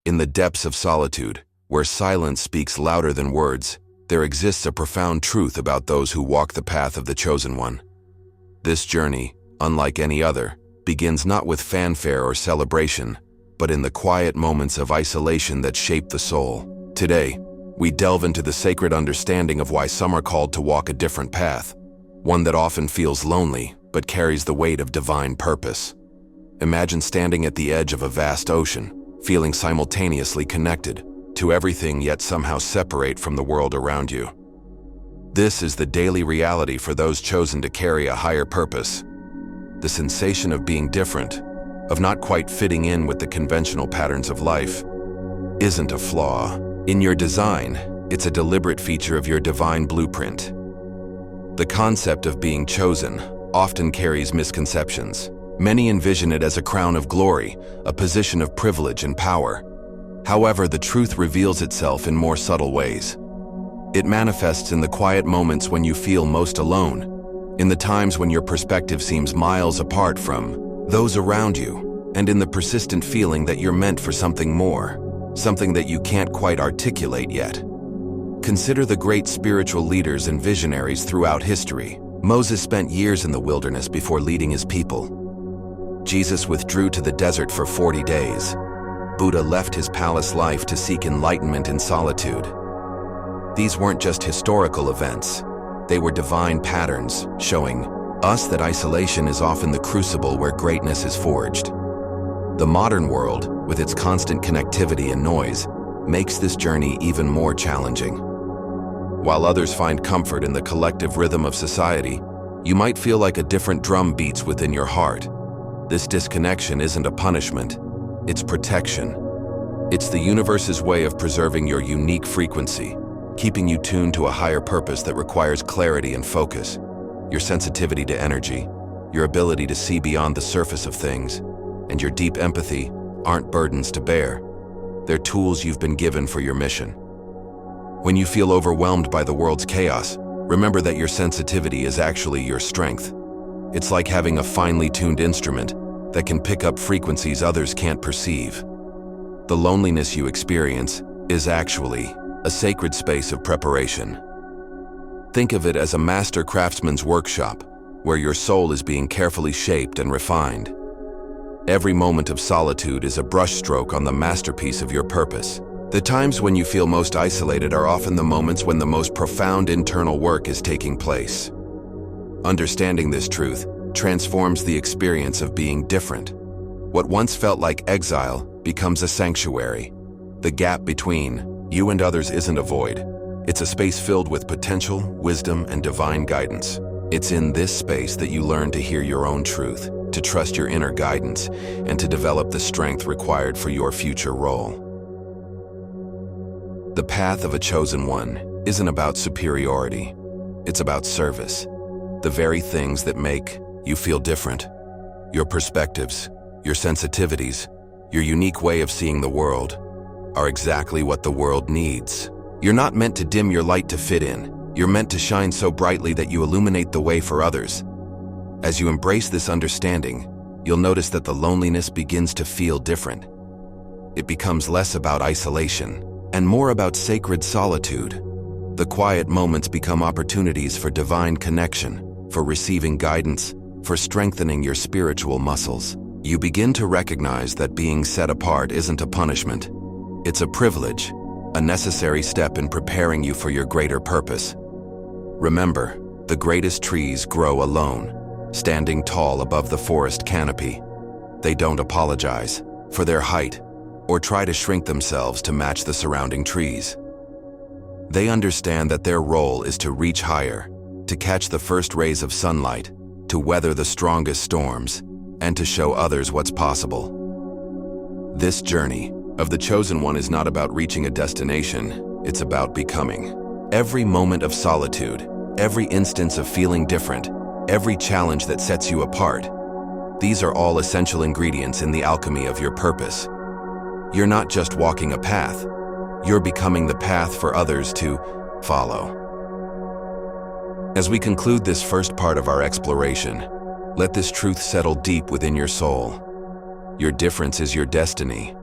In the depths of solitude, where silence speaks louder than words, there exists a profound truth about those who walk the path of the chosen one. This journey, unlike any other, begins not with fanfare or celebration, but in the quiet moments of isolation that shape the soul. Today, we delve into the sacred understanding of why some are called to walk a different path, one that often feels lonely but carries the weight of divine purpose. Imagine standing at the edge of a vast ocean, feeling simultaneously connected to everything yet somehow separate from the world around you. This is the daily reality for those chosen to carry a higher purpose. The sensation of being different, of not quite fitting in with the conventional patterns of life, isn't a flaw in your design, it's a deliberate feature of your divine blueprint. The concept of being chosen often carries misconceptions. Many envision it as a crown of glory, a position of privilege and power. However, the truth reveals itself in more subtle ways. It manifests in the quiet moments when you feel most alone, in the times when your perspective seems miles apart from those around you, and in the persistent feeling that you're meant for something more, something that you can't quite articulate yet. Consider the great spiritual leaders and visionaries throughout history. Moses spent years in the wilderness before leading his people. Jesus withdrew to the desert for 40 days. Buddha left his palace life to seek enlightenment in solitude. These weren't just historical events. They were divine patterns, showing us that isolation is often the crucible where greatness is forged. The modern world, with its constant connectivity and noise, makes this journey even more challenging. While others find comfort in the collective rhythm of society, you might feel like a different drum beats within your heart. This disconnection isn't a punishment, it's protection. It's the universe's way of preserving your unique frequency, keeping you tuned to a higher purpose that requires clarity and focus. Your sensitivity to energy, your ability to see beyond the surface of things, and your deep empathy aren't burdens to bear. They're tools you've been given for your mission. When you feel overwhelmed by the world's chaos, remember that your sensitivity is actually your strength. It's like having a finely tuned instrument that can pick up frequencies others can't perceive. The loneliness you experience is actually a sacred space of preparation. Think of it as a master craftsman's workshop, where your soul is being carefully shaped and refined. Every moment of solitude is a brushstroke on the masterpiece of your purpose. The times when you feel most isolated are often the moments when the most profound internal work is taking place. Understanding this truth transforms the experience of being different. What once felt like exile becomes a sanctuary. The gap between you and others isn't a void. It's a space filled with potential, wisdom, and divine guidance. It's in this space that you learn to hear your own truth, to trust your inner guidance, and to develop the strength required for your future role. The path of a chosen one isn't about superiority. It's about service. The very things that make you feel different. Your perspectives, your sensitivities, your unique way of seeing the world are exactly what the world needs. You're not meant to dim your light to fit in. You're meant to shine so brightly that you illuminate the way for others. As you embrace this understanding, you'll notice that the loneliness begins to feel different. It becomes less about isolation and more about sacred solitude. The quiet moments become opportunities for divine connection, for receiving guidance, for strengthening your spiritual muscles. You begin to recognize that being set apart isn't a punishment. It's a privilege, a necessary step in preparing you for your greater purpose. Remember, the greatest trees grow alone, standing tall above the forest canopy. They don't apologize for their height or try to shrink themselves to match the surrounding trees. They understand that their role is to reach higher, to catch the first rays of sunlight, to weather the strongest storms, and to show others what's possible. This journey of the chosen one is not about reaching a destination, it's about becoming. Every moment of solitude, every instance of feeling different, every challenge that sets you apart, these are all essential ingredients in the alchemy of your purpose. You're not just walking a path, you're becoming the path for others to follow. As we conclude this first part of our exploration, let this truth settle deep within your soul. Your difference is your destiny.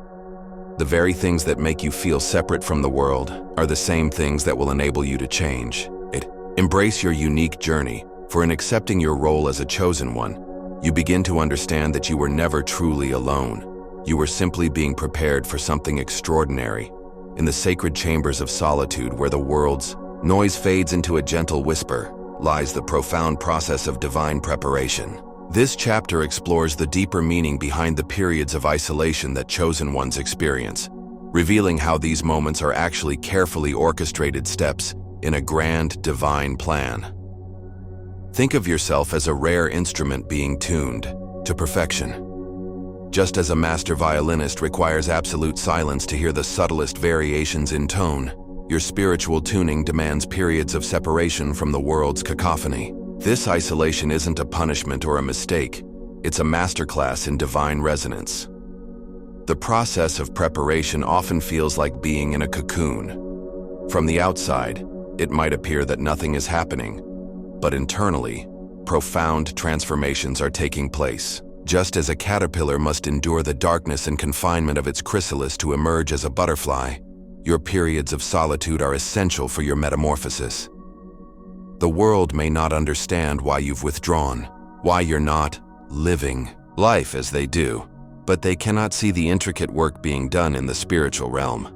The very things that make you feel separate from the world are the same things that will enable you to change it. Embrace your unique journey, for in accepting your role as a chosen one, you begin to understand that you were never truly alone. You were simply being prepared for something extraordinary. In the sacred chambers of solitude, where the world's noise fades into a gentle whisper, lies the profound process of divine preparation. This chapter explores the deeper meaning behind the periods of isolation that chosen ones experience, revealing how these moments are actually carefully orchestrated steps in a grand divine plan. Think of yourself as a rare instrument being tuned to perfection. Just as a master violinist requires absolute silence to hear the subtlest variations in tone, your spiritual tuning demands periods of separation from the world's cacophony. This isolation isn't a punishment or a mistake, it's a masterclass in divine resonance. The process of preparation often feels like being in a cocoon. From the outside, it might appear that nothing is happening, but internally, profound transformations are taking place. Just as a caterpillar must endure the darkness and confinement of its chrysalis to emerge as a butterfly, your periods of solitude are essential for your metamorphosis. The world may not understand why you've withdrawn, why you're not living life as they do, but they cannot see the intricate work being done in the spiritual realm.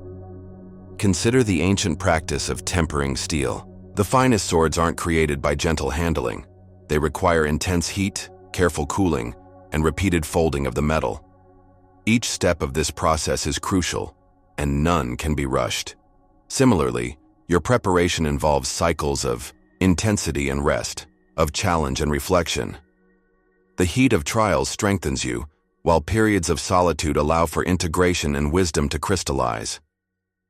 Consider the ancient practice of tempering steel. The finest swords aren't created by gentle handling. They require intense heat, careful cooling, and repeated folding of the metal. Each step of this process is crucial, and none can be rushed. Similarly, your preparation involves cycles of intensity and rest, of challenge and reflection. The heat of trials strengthens you, while periods of solitude allow for integration and wisdom to crystallize.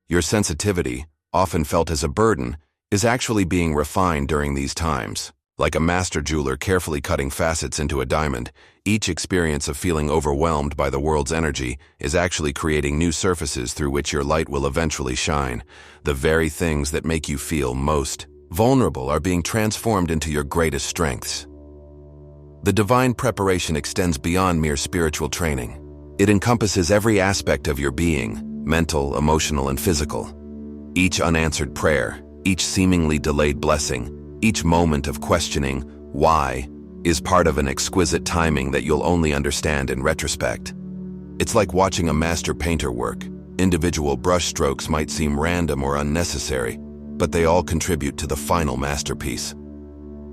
Your sensitivity, often felt as a burden, is actually being refined during these times. Like a master jeweler carefully cutting facets into a diamond, each experience of feeling overwhelmed by the world's energy is actually creating new surfaces through which your light will eventually shine. The very things that make you feel most vulnerable are being transformed into your greatest strengths. The divine preparation extends beyond mere spiritual training. It encompasses every aspect of your being, mental, emotional, and physical. Each unanswered prayer, each seemingly delayed blessing, each moment of questioning why is part of an exquisite timing that you'll only understand in retrospect. It's like watching a master painter work. Individual brushstrokes might seem random or unnecessary, but they all contribute to the final masterpiece.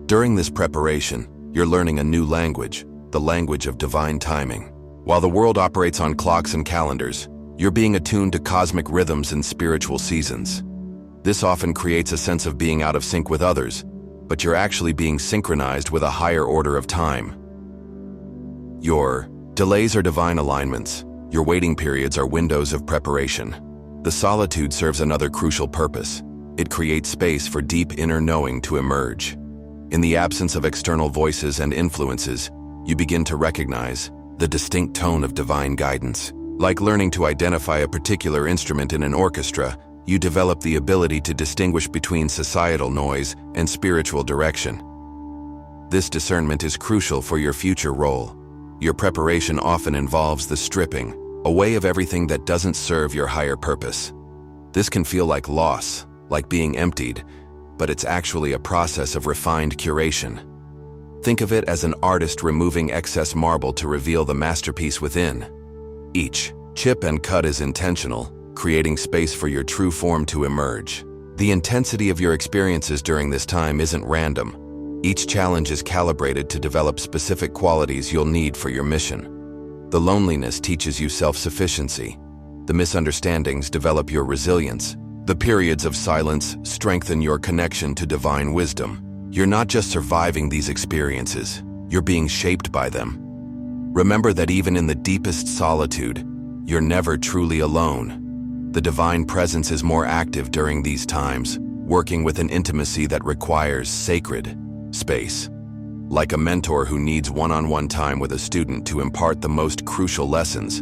During this preparation, you're learning a new language, the language of divine timing. While the world operates on clocks and calendars, you're being attuned to cosmic rhythms and spiritual seasons. This often creates a sense of being out of sync with others, but you're actually being synchronized with a higher order of time. Your delays are divine alignments. Your waiting periods are windows of preparation. The solitude serves another crucial purpose. It creates space for deep inner knowing to emerge. In the absence of external voices and influences, you begin to recognize the distinct tone of divine guidance. Like learning to identify a particular instrument in an orchestra, you develop the ability to distinguish between societal noise and spiritual direction. This discernment is crucial for your future role. Your preparation often involves the stripping away of everything that doesn't serve your higher purpose. This can feel like loss, like being emptied, but it's actually a process of refined curation. Think of it as an artist removing excess marble to reveal the masterpiece within. Each chip and cut is intentional, creating space for your true form to emerge. The intensity of your experiences during this time isn't random. Each challenge is calibrated to develop specific qualities you'll need for your mission. The loneliness teaches you self-sufficiency. The misunderstandings develop your resilience. The periods of silence strengthen your connection to divine wisdom. You're not just surviving these experiences, you're being shaped by them. Remember that even in the deepest solitude, you're never truly alone. The divine presence is more active during these times, working with an intimacy that requires sacred space. Like a mentor who needs one-on-one time with a student to impart the most crucial lessons,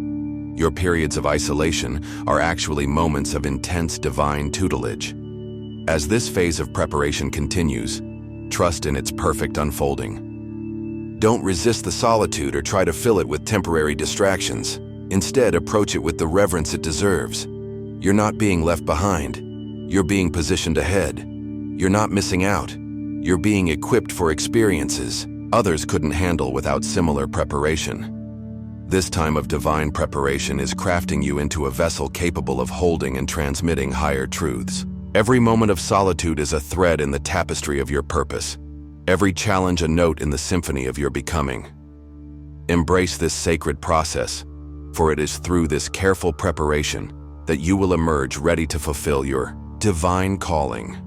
your periods of isolation are actually moments of intense divine tutelage. As this phase of preparation continues, trust in its perfect unfolding. Don't resist the solitude or try to fill it with temporary distractions. Instead, approach it with the reverence it deserves. You're not being left behind. You're being positioned ahead. You're not missing out. You're being equipped for experiences others couldn't handle without similar preparation. This time of divine preparation is crafting you into a vessel capable of holding and transmitting higher truths. Every moment of solitude is a thread in the tapestry of your purpose. Every challenge a note in the symphony of your becoming. Embrace this sacred process, for it is through this careful preparation that you will emerge ready to fulfill your divine calling.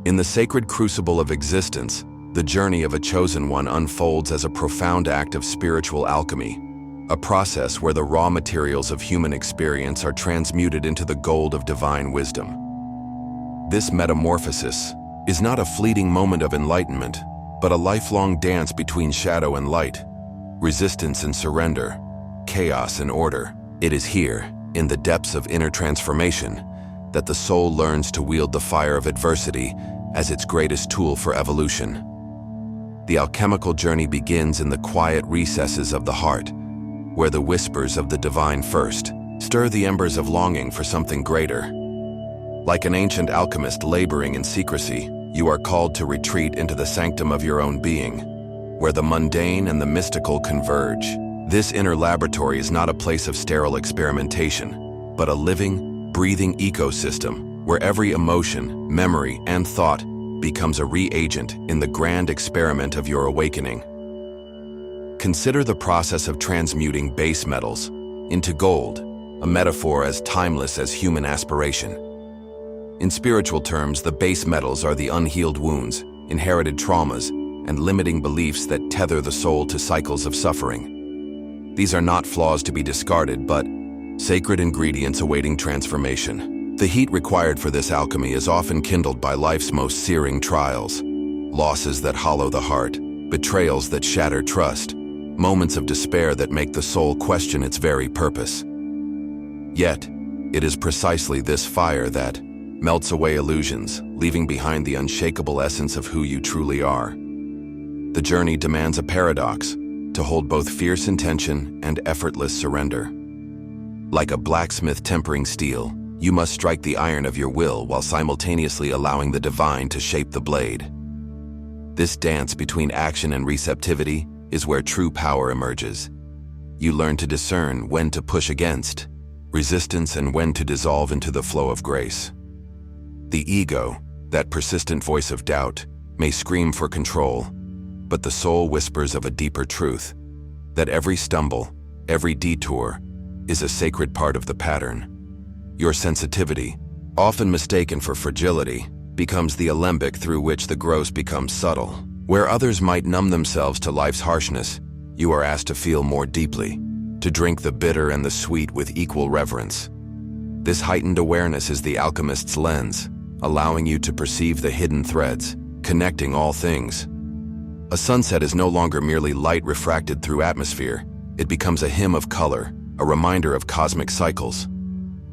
In the sacred crucible of existence, the journey of a chosen one unfolds as a profound act of spiritual alchemy, a process where the raw materials of human experience are transmuted into the gold of divine wisdom. This metamorphosis is not a fleeting moment of enlightenment, but a lifelong dance between shadow and light, resistance and surrender, chaos and order. It is here, in the depths of inner transformation, that the soul learns to wield the fire of adversity as its greatest tool for evolution. The alchemical journey begins in the quiet recesses of the heart, where the whispers of the divine first stir the embers of longing for something greater. Like an ancient alchemist laboring in secrecy, you are called to retreat into the sanctum of your own being, where the mundane and the mystical converge. This inner laboratory is not a place of sterile experimentation, but a living, breathing ecosystem where every emotion, memory, and thought becomes a reagent in the grand experiment of your awakening. Consider the process of transmuting base metals into gold, a metaphor as timeless as human aspiration. In spiritual terms, the base metals are the unhealed wounds, inherited traumas, and limiting beliefs that tether the soul to cycles of suffering. These are not flaws to be discarded, but sacred ingredients awaiting transformation. The heat required for this alchemy is often kindled by life's most searing trials, losses that hollow the heart, betrayals that shatter trust, moments of despair that make the soul question its very purpose. Yet, it is precisely this fire that melts away illusions, leaving behind the unshakable essence of who you truly are. The journey demands a paradox, to hold both fierce intention and effortless surrender. Like a blacksmith tempering steel, you must strike the iron of your will while simultaneously allowing the divine to shape the blade. This dance between action and receptivity is where true power emerges. You learn to discern when to push against resistance and when to dissolve into the flow of grace. The ego, that persistent voice of doubt, may scream for control, but the soul whispers of a deeper truth, that every stumble, every detour, is a sacred part of the pattern. Your sensitivity, often mistaken for fragility, becomes the alembic through which the gross becomes subtle. Where others might numb themselves to life's harshness, you are asked to feel more deeply, to drink the bitter and the sweet with equal reverence. This heightened awareness is the alchemist's lens, allowing you to perceive the hidden threads, connecting all things. A sunset is no longer merely light refracted through atmosphere. It becomes a hymn of color, a reminder of cosmic cycles.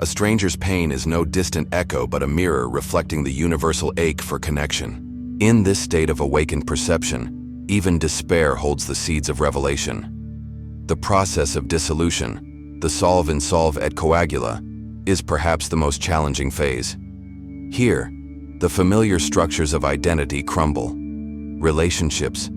A stranger's pain is no distant echo but a mirror reflecting the universal ache for connection. In this state of awakened perception, even despair holds the seeds of revelation. The process of dissolution, the solve in solve et coagula, is perhaps the most challenging phase. Here, the familiar structures of identity crumble. Relationships,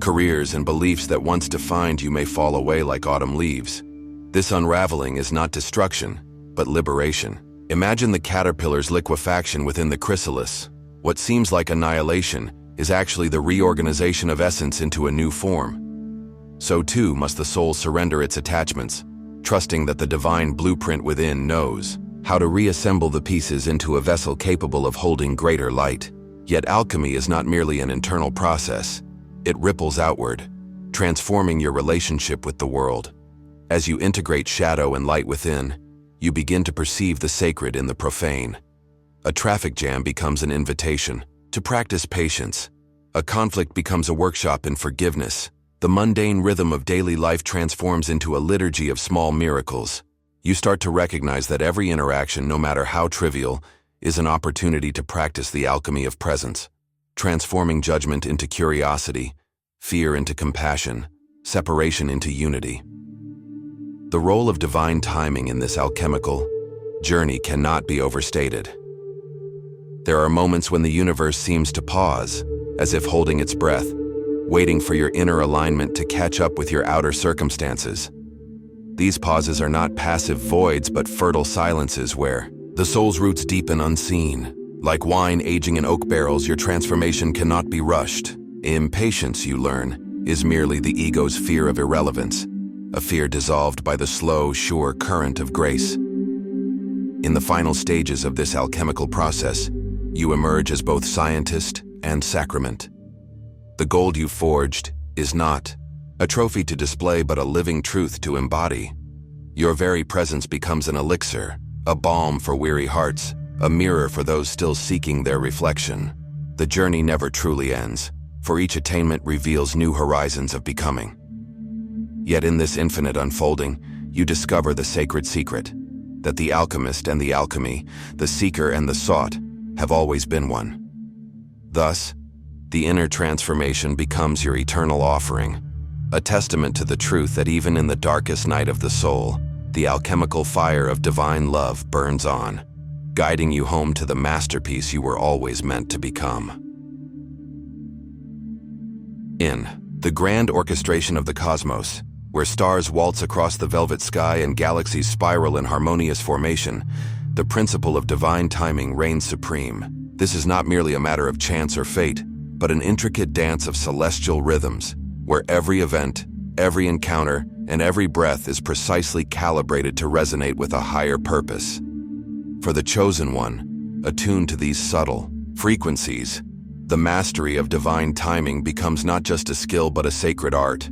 careers, and beliefs that once defined you may fall away like autumn leaves. This unraveling is not destruction, but liberation. Imagine the caterpillar's liquefaction within the chrysalis. What seems like annihilation is actually the reorganization of essence into a new form. So too must the soul surrender its attachments, trusting that the divine blueprint within knows how to reassemble the pieces into a vessel capable of holding greater light. Yet alchemy is not merely an internal process. It ripples outward, transforming your relationship with the world. As you integrate shadow and light within, you begin to perceive the sacred in the profane. A traffic jam becomes an invitation to practice patience. A conflict becomes a workshop in forgiveness. The mundane rhythm of daily life transforms into a liturgy of small miracles. You start to recognize that every interaction, no matter how trivial, is an opportunity to practice the alchemy of presence, transforming judgment into curiosity, fear into compassion, separation into unity. The role of divine timing in this alchemical journey cannot be overstated. There are moments when the universe seems to pause, as if holding its breath, waiting for your inner alignment to catch up with your outer circumstances. These pauses are not passive voids but fertile silences where the soul's roots deepen unseen. Like wine aging in oak barrels, your transformation cannot be rushed. Impatience, you learn, is merely the ego's fear of irrelevance, a fear dissolved by the slow, sure current of grace. In the final stages of this alchemical process, you emerge as both scientist and sacrament. The gold you forged is not a trophy to display but a living truth to embody. Your very presence becomes an elixir, a balm for weary hearts, a mirror for those still seeking their reflection. The journey never truly ends, for each attainment reveals new horizons of becoming. Yet in this infinite unfolding, you discover the sacred secret, that the alchemist and the alchemy, the seeker and the sought, have always been one. Thus, the inner transformation becomes your eternal offering, a testament to the truth that even in the darkest night of the soul, the alchemical fire of divine love burns on, guiding you home to the masterpiece you were always meant to become. In the grand orchestration of the cosmos, where stars waltz across the velvet sky and galaxies spiral in harmonious formation, the principle of divine timing reigns supreme. This is not merely a matter of chance or fate, but an intricate dance of celestial rhythms, where every event, every encounter, and every breath is precisely calibrated to resonate with a higher purpose. For the chosen one, attuned to these subtle frequencies, the mastery of divine timing becomes not just a skill but a sacred art,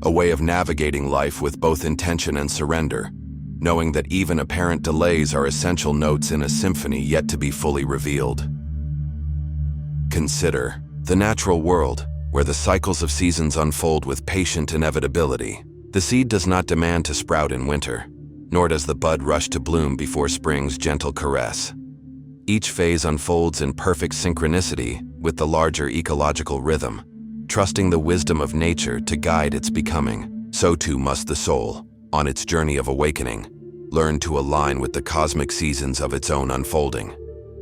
a way of navigating life with both intention and surrender, knowing that even apparent delays are essential notes in a symphony yet to be fully revealed. Consider the natural world, where the cycles of seasons unfold with patient inevitability. The seed does not demand to sprout in winter, nor does the bud rush to bloom before spring's gentle caress. Each phase unfolds in perfect synchronicity with the larger ecological rhythm, trusting the wisdom of nature to guide its becoming. So too must the soul, on its journey of awakening, learn to align with the cosmic seasons of its own unfolding.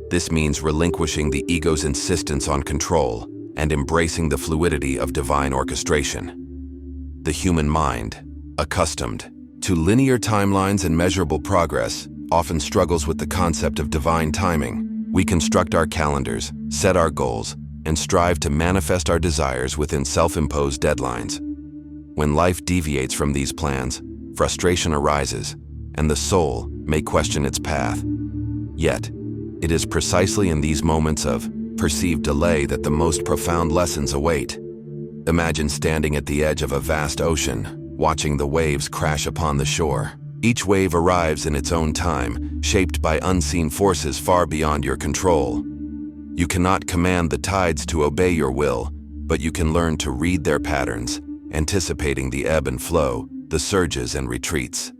This means relinquishing the ego's insistence on control and embracing the fluidity of divine orchestration. The human mind, accustomed to linear timelines and measurable progress, often struggles with the concept of divine timing. We construct our calendars, set our goals, and strive to manifest our desires within self-imposed deadlines. When life deviates from these plans, frustration arises, and the soul may question its path. Yet, it is precisely in these moments of perceived delay that the most profound lessons await. Imagine standing at the edge of a vast ocean, watching the waves crash upon the shore. Each wave arrives in its own time, shaped by unseen forces far beyond your control. You cannot command the tides to obey your will, but you can learn to read their patterns, anticipating the ebb and flow, the surges and retreats.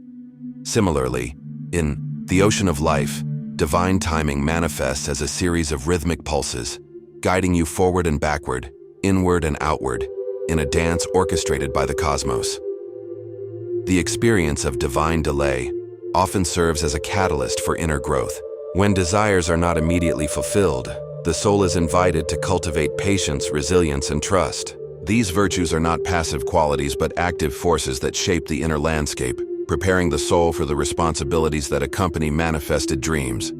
Similarly, in the ocean of life, divine timing manifests as a series of rhythmic pulses, guiding you forward and backward, inward and outward, in a dance orchestrated by the cosmos. The experience of divine delay often serves as a catalyst for inner growth. When desires are not immediately fulfilled, the soul is invited to cultivate patience, resilience, and trust. These virtues are not passive qualities but active forces that shape the inner landscape, preparing the soul for the responsibilities that accompany manifested dreams.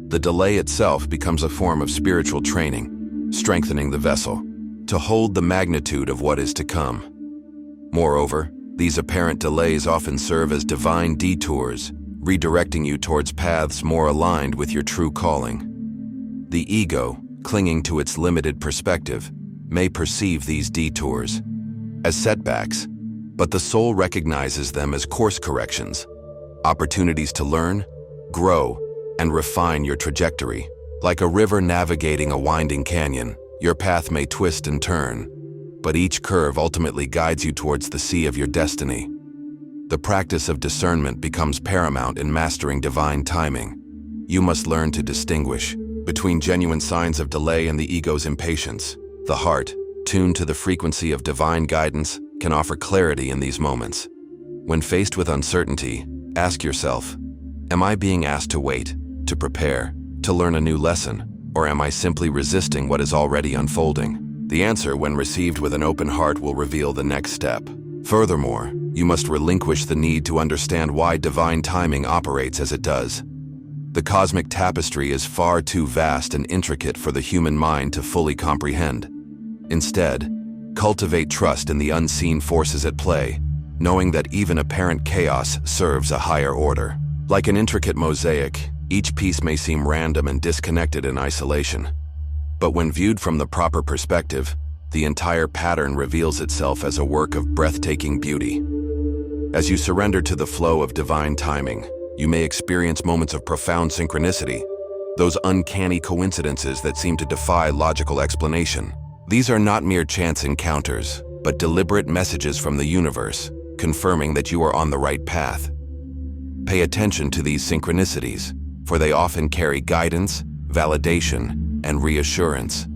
The delay itself becomes a form of spiritual training, strengthening the vessel to hold the magnitude of what is to come. Moreover, these apparent delays often serve as divine detours, redirecting you towards paths more aligned with your true calling. The ego, clinging to its limited perspective, may perceive these detours as setbacks, but the soul recognizes them as course corrections, opportunities to learn, grow, and refine your trajectory. Like a river navigating a winding canyon, your path may twist and turn, but each curve ultimately guides you towards the sea of your destiny. The practice of discernment becomes paramount in mastering divine timing. You must learn to distinguish between genuine signs of delay and the ego's impatience. The heart, tuned to the frequency of divine guidance, can offer clarity in these moments. When faced with uncertainty, ask yourself, am I being asked to wait, to prepare, to learn a new lesson, or am I simply resisting what is already unfolding? The answer, when received with an open heart, will reveal the next step. Furthermore, you must relinquish the need to understand why divine timing operates as it does. The cosmic tapestry is far too vast and intricate for the human mind to fully comprehend. Instead, cultivate trust in the unseen forces at play, knowing that even apparent chaos serves a higher order. Like an intricate mosaic, each piece may seem random and disconnected in isolation. But when viewed from the proper perspective, the entire pattern reveals itself as a work of breathtaking beauty. As you surrender to the flow of divine timing, you may experience moments of profound synchronicity, those uncanny coincidences that seem to defy logical explanation. These are not mere chance encounters, but deliberate messages from the universe, confirming that you are on the right path. Pay attention to these synchronicities, for they often carry guidance, validation, and reassurance.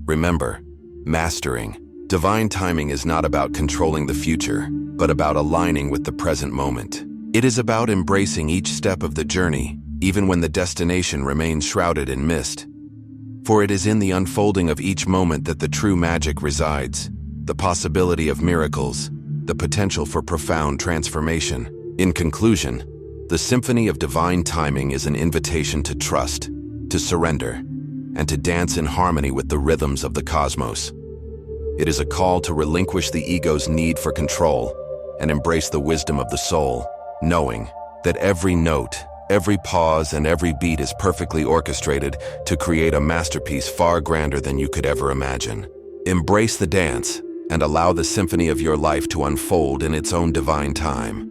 Remember, mastering divine timing is not about controlling the future, but about aligning with the present moment. It is about embracing each step of the journey, even when the destination remains shrouded in mist. For it is in the unfolding of each moment that the true magic resides, the possibility of miracles, the potential for profound transformation. In conclusion, the symphony of divine timing is an invitation to trust, to surrender, and to dance in harmony with the rhythms of the cosmos. It is a call to relinquish the ego's need for control and embrace the wisdom of the soul, knowing that every note, every pause, and every beat is perfectly orchestrated to create a masterpiece far grander than you could ever imagine. Embrace the dance and allow the symphony of your life to unfold in its own divine time.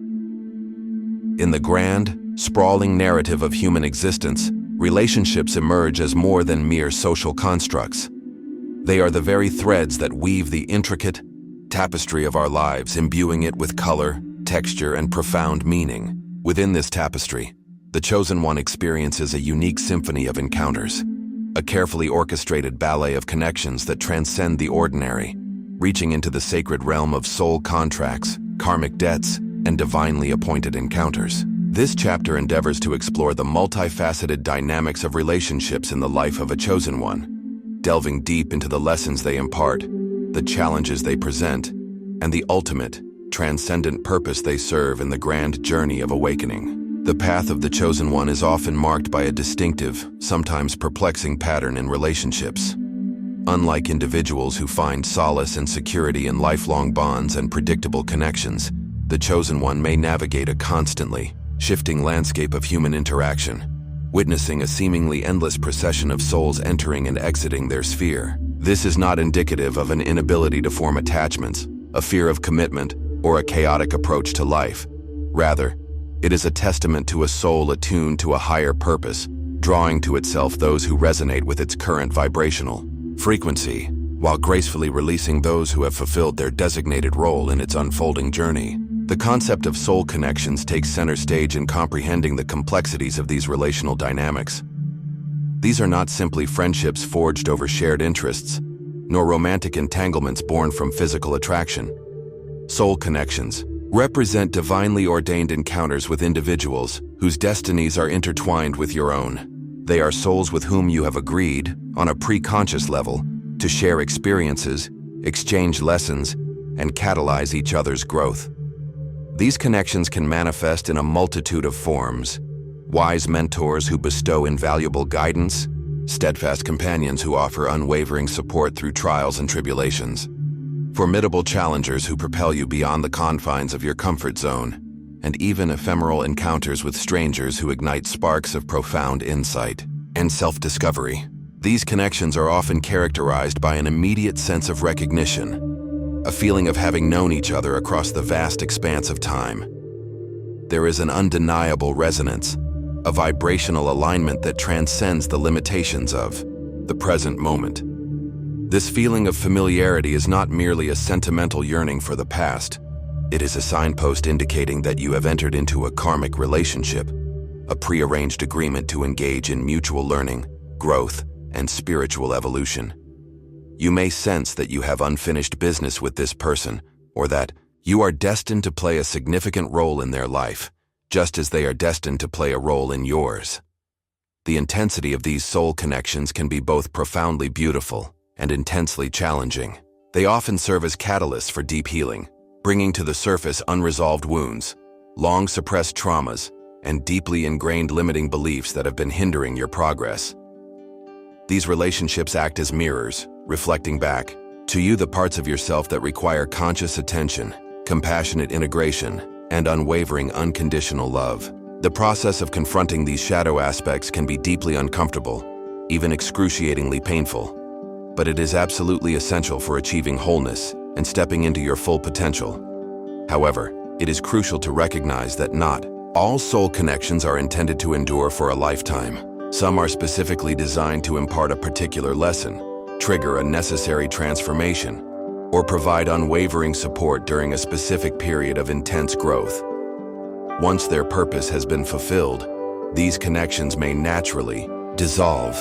In the grand, sprawling narrative of human existence, relationships emerge as more than mere social constructs. They are the very threads that weave the intricate tapestry of our lives, imbuing it with color, texture, and profound meaning. Within this tapestry, the Chosen One experiences a unique symphony of encounters, a carefully orchestrated ballet of connections that transcend the ordinary, reaching into the sacred realm of soul contracts, karmic debts, and divinely appointed encounters. This chapter endeavors to explore the multifaceted dynamics of relationships in the life of a Chosen One, delving deep into the lessons they impart, the challenges they present, and the ultimate, transcendent purpose they serve in the grand journey of awakening. The path of the Chosen One is often marked by a distinctive, sometimes perplexing pattern in relationships. Unlike individuals who find solace and security in lifelong bonds and predictable connections, the Chosen One may navigate a constantly shifting landscape of human interaction, witnessing a seemingly endless procession of souls entering and exiting their sphere. This is not indicative of an inability to form attachments, a fear of commitment, or a chaotic approach to life. Rather, it is a testament to a soul attuned to a higher purpose, drawing to itself those who resonate with its current vibrational frequency, while gracefully releasing those who have fulfilled their designated role in its unfolding journey. The concept of soul connections takes center stage in comprehending the complexities of these relational dynamics. These are not simply friendships forged over shared interests, nor romantic entanglements born from physical attraction. Soul connections represent divinely ordained encounters with individuals whose destinies are intertwined with your own. They are souls with whom you have agreed, on a pre-conscious level, to share experiences, exchange lessons, and catalyze each other's growth. These connections can manifest in a multitude of forms: wise mentors who bestow invaluable guidance, steadfast companions who offer unwavering support through trials and tribulations, formidable challengers who propel you beyond the confines of your comfort zone, and even ephemeral encounters with strangers who ignite sparks of profound insight and self-discovery. These connections are often characterized by an immediate sense of recognition, a feeling of having known each other across the vast expanse of time. There is an undeniable resonance, a vibrational alignment that transcends the limitations of the present moment. This feeling of familiarity is not merely a sentimental yearning for the past. It is a signpost indicating that you have entered into a karmic relationship, a prearranged agreement to engage in mutual learning, growth, and spiritual evolution. You may sense that you have unfinished business with this person, or that You are destined to play a significant role in their life, just as they are destined to play a role in yours. The intensity of these soul connections can be both profoundly beautiful and intensely challenging. They often serve as catalysts for deep healing, bringing to the surface unresolved wounds, long-suppressed traumas, and deeply ingrained limiting beliefs that have been hindering your progress. These relationships act as mirrors, reflecting back to you the parts of yourself that require conscious attention, compassionate integration, and unwavering unconditional love. The process of confronting these shadow aspects can be deeply uncomfortable, even excruciatingly painful, but it is absolutely essential for achieving wholeness and stepping into your full potential. However, it is crucial to recognize that not all soul connections are intended to endure for a lifetime. Some are specifically designed to impart a particular lesson, trigger a necessary transformation, or provide unwavering support during a specific period of intense growth. Once their purpose has been fulfilled, these connections may naturally dissolve,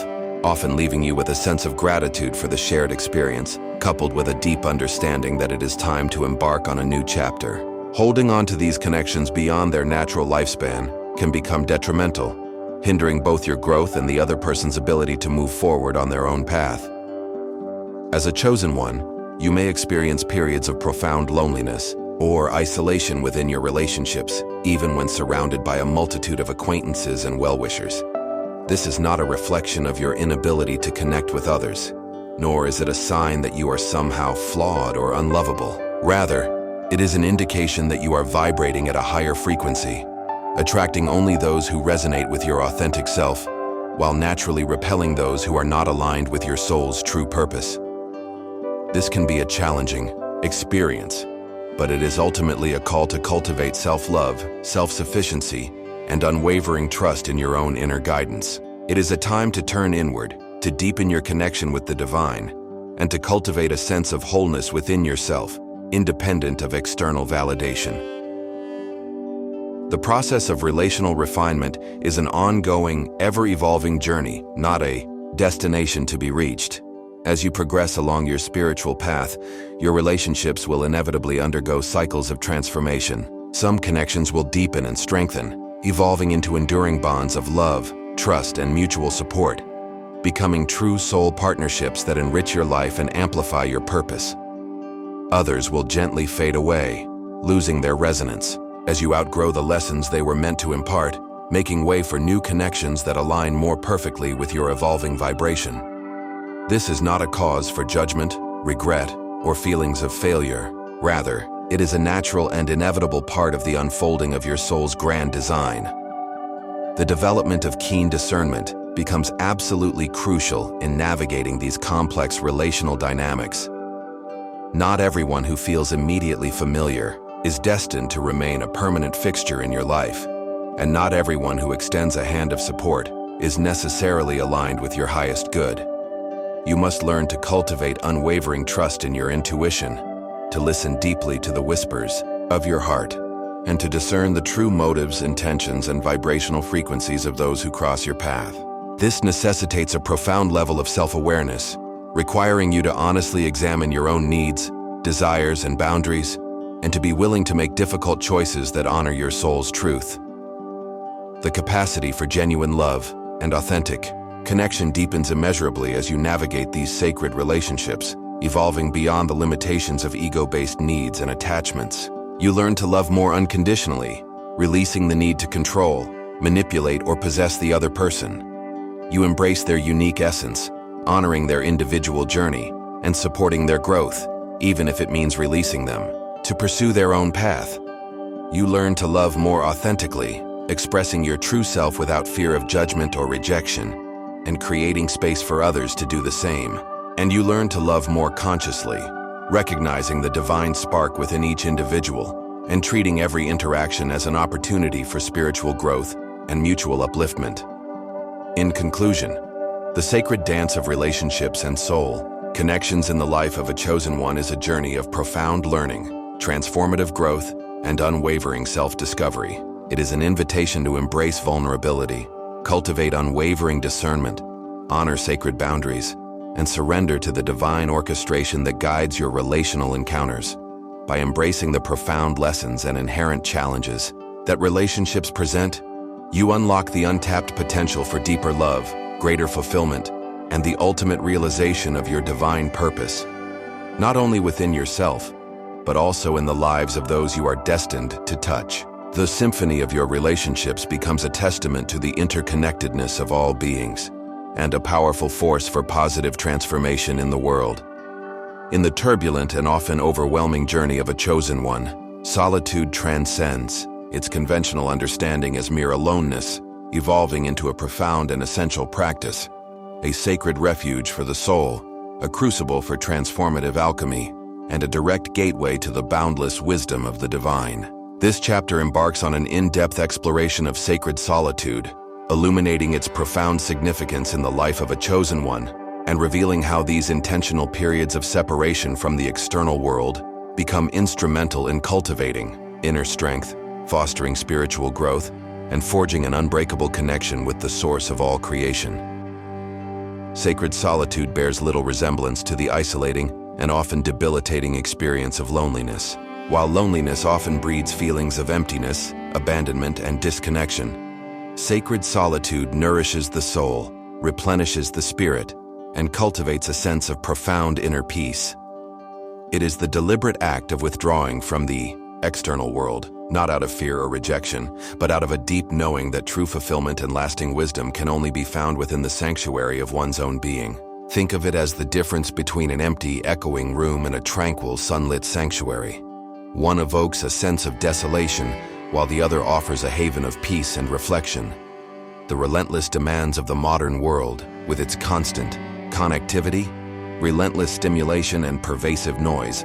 often leaving you with a sense of gratitude for the shared experience, coupled with a deep understanding that it is time to embark on a new chapter. Holding on to these connections beyond their natural lifespan can become detrimental, hindering both your growth and the other person's ability to move forward on their own path. As a chosen one, you may experience periods of profound loneliness or isolation within your relationships, even when surrounded by a multitude of acquaintances and well-wishers. This is not a reflection of your inability to connect with others, nor is it a sign that you are somehow flawed or unlovable. Rather, it is an indication that you are vibrating at a higher frequency, attracting only those who resonate with your authentic self, while naturally repelling those who are not aligned with your soul's true purpose. This can be a challenging experience, but it is ultimately a call to cultivate self-love, self-sufficiency, and unwavering trust in your own inner guidance. It is a time to turn inward, to deepen your connection with the divine, and to cultivate a sense of wholeness within yourself, independent of external validation. The process of relational refinement is an ongoing, ever-evolving journey, not a destination to be reached. As you progress along your spiritual path, your relationships will inevitably undergo cycles of transformation. Some connections will deepen and strengthen, evolving into enduring bonds of love, trust, and mutual support, becoming true soul partnerships that enrich your life and amplify your purpose. Others will gently fade away, losing their resonance, as you outgrow the lessons they were meant to impart, making way for new connections that align more perfectly with your evolving vibration. This is not a cause for judgment, regret, or feelings of failure. Rather, it is a natural and inevitable part of the unfolding of your soul's grand design. The development of keen discernment becomes absolutely crucial in navigating these complex relational dynamics. Not everyone who feels immediately familiar is destined to remain a permanent fixture in your life, and not everyone who extends a hand of support is necessarily aligned with your highest good. You must learn to cultivate unwavering trust in your intuition, to listen deeply to the whispers of your heart, and to discern the true motives, intentions, and vibrational frequencies of those who cross your path. This necessitates a profound level of self-awareness, requiring you to honestly examine your own needs, desires, and boundaries, and to be willing to make difficult choices that honor your soul's truth. The capacity for genuine love and authentic connection deepens immeasurably as you navigate these sacred relationships, evolving beyond the limitations of ego-based needs and attachments. You learn to love more unconditionally, releasing the need to control, manipulate, or possess the other person. You embrace their unique essence, honoring their individual journey and supporting their growth, even if it means releasing them to pursue their own path. You learn to love more authentically, expressing your true self without fear of judgment or rejection, and creating space for others to do the same. And you learn to love more consciously, recognizing the divine spark within each individual and treating every interaction as an opportunity for spiritual growth and mutual upliftment. In conclusion, the sacred dance of relationships and soul connections in the life of a chosen one is a journey of profound learning, transformative growth, and unwavering self-discovery. It is an invitation to embrace vulnerability, cultivate unwavering discernment, honor sacred boundaries, and surrender to the divine orchestration that guides your relational encounters. by embracing the profound lessons and inherent challenges that relationships present, you unlock the untapped potential for deeper love, greater fulfillment, and the ultimate realization of your divine purpose, not only within yourself, but also in the lives of those you are destined to touch. The symphony of your relationships becomes a testament to the interconnectedness of all beings, and a powerful force for positive transformation in the world. In the turbulent and often overwhelming journey of a chosen one, solitude transcends its conventional understanding as mere aloneness, evolving into a profound and essential practice, a sacred refuge for the soul, a crucible for transformative alchemy, and a direct gateway to the boundless wisdom of the divine. This chapter embarks on an in-depth exploration of sacred solitude, illuminating its profound significance in the life of a chosen one, and revealing how these intentional periods of separation from the external world become instrumental in cultivating inner strength, fostering spiritual growth, and forging an unbreakable connection with the source of all creation. Sacred solitude bears little resemblance to the isolating and often debilitating experience of loneliness. While loneliness often breeds feelings of emptiness, abandonment, and disconnection, sacred solitude nourishes the soul, replenishes the spirit, and cultivates a sense of profound inner peace. It is the deliberate act of withdrawing from the external world, not out of fear or rejection, but out of a deep knowing that true fulfillment and lasting wisdom can only be found within the sanctuary of one's own being. Think of it as the difference between an empty, echoing room and a tranquil, sunlit sanctuary. One evokes a sense of desolation, while the other offers a haven of peace and reflection. The relentless demands of the modern world, with its constant connectivity, relentless stimulation, and pervasive noise,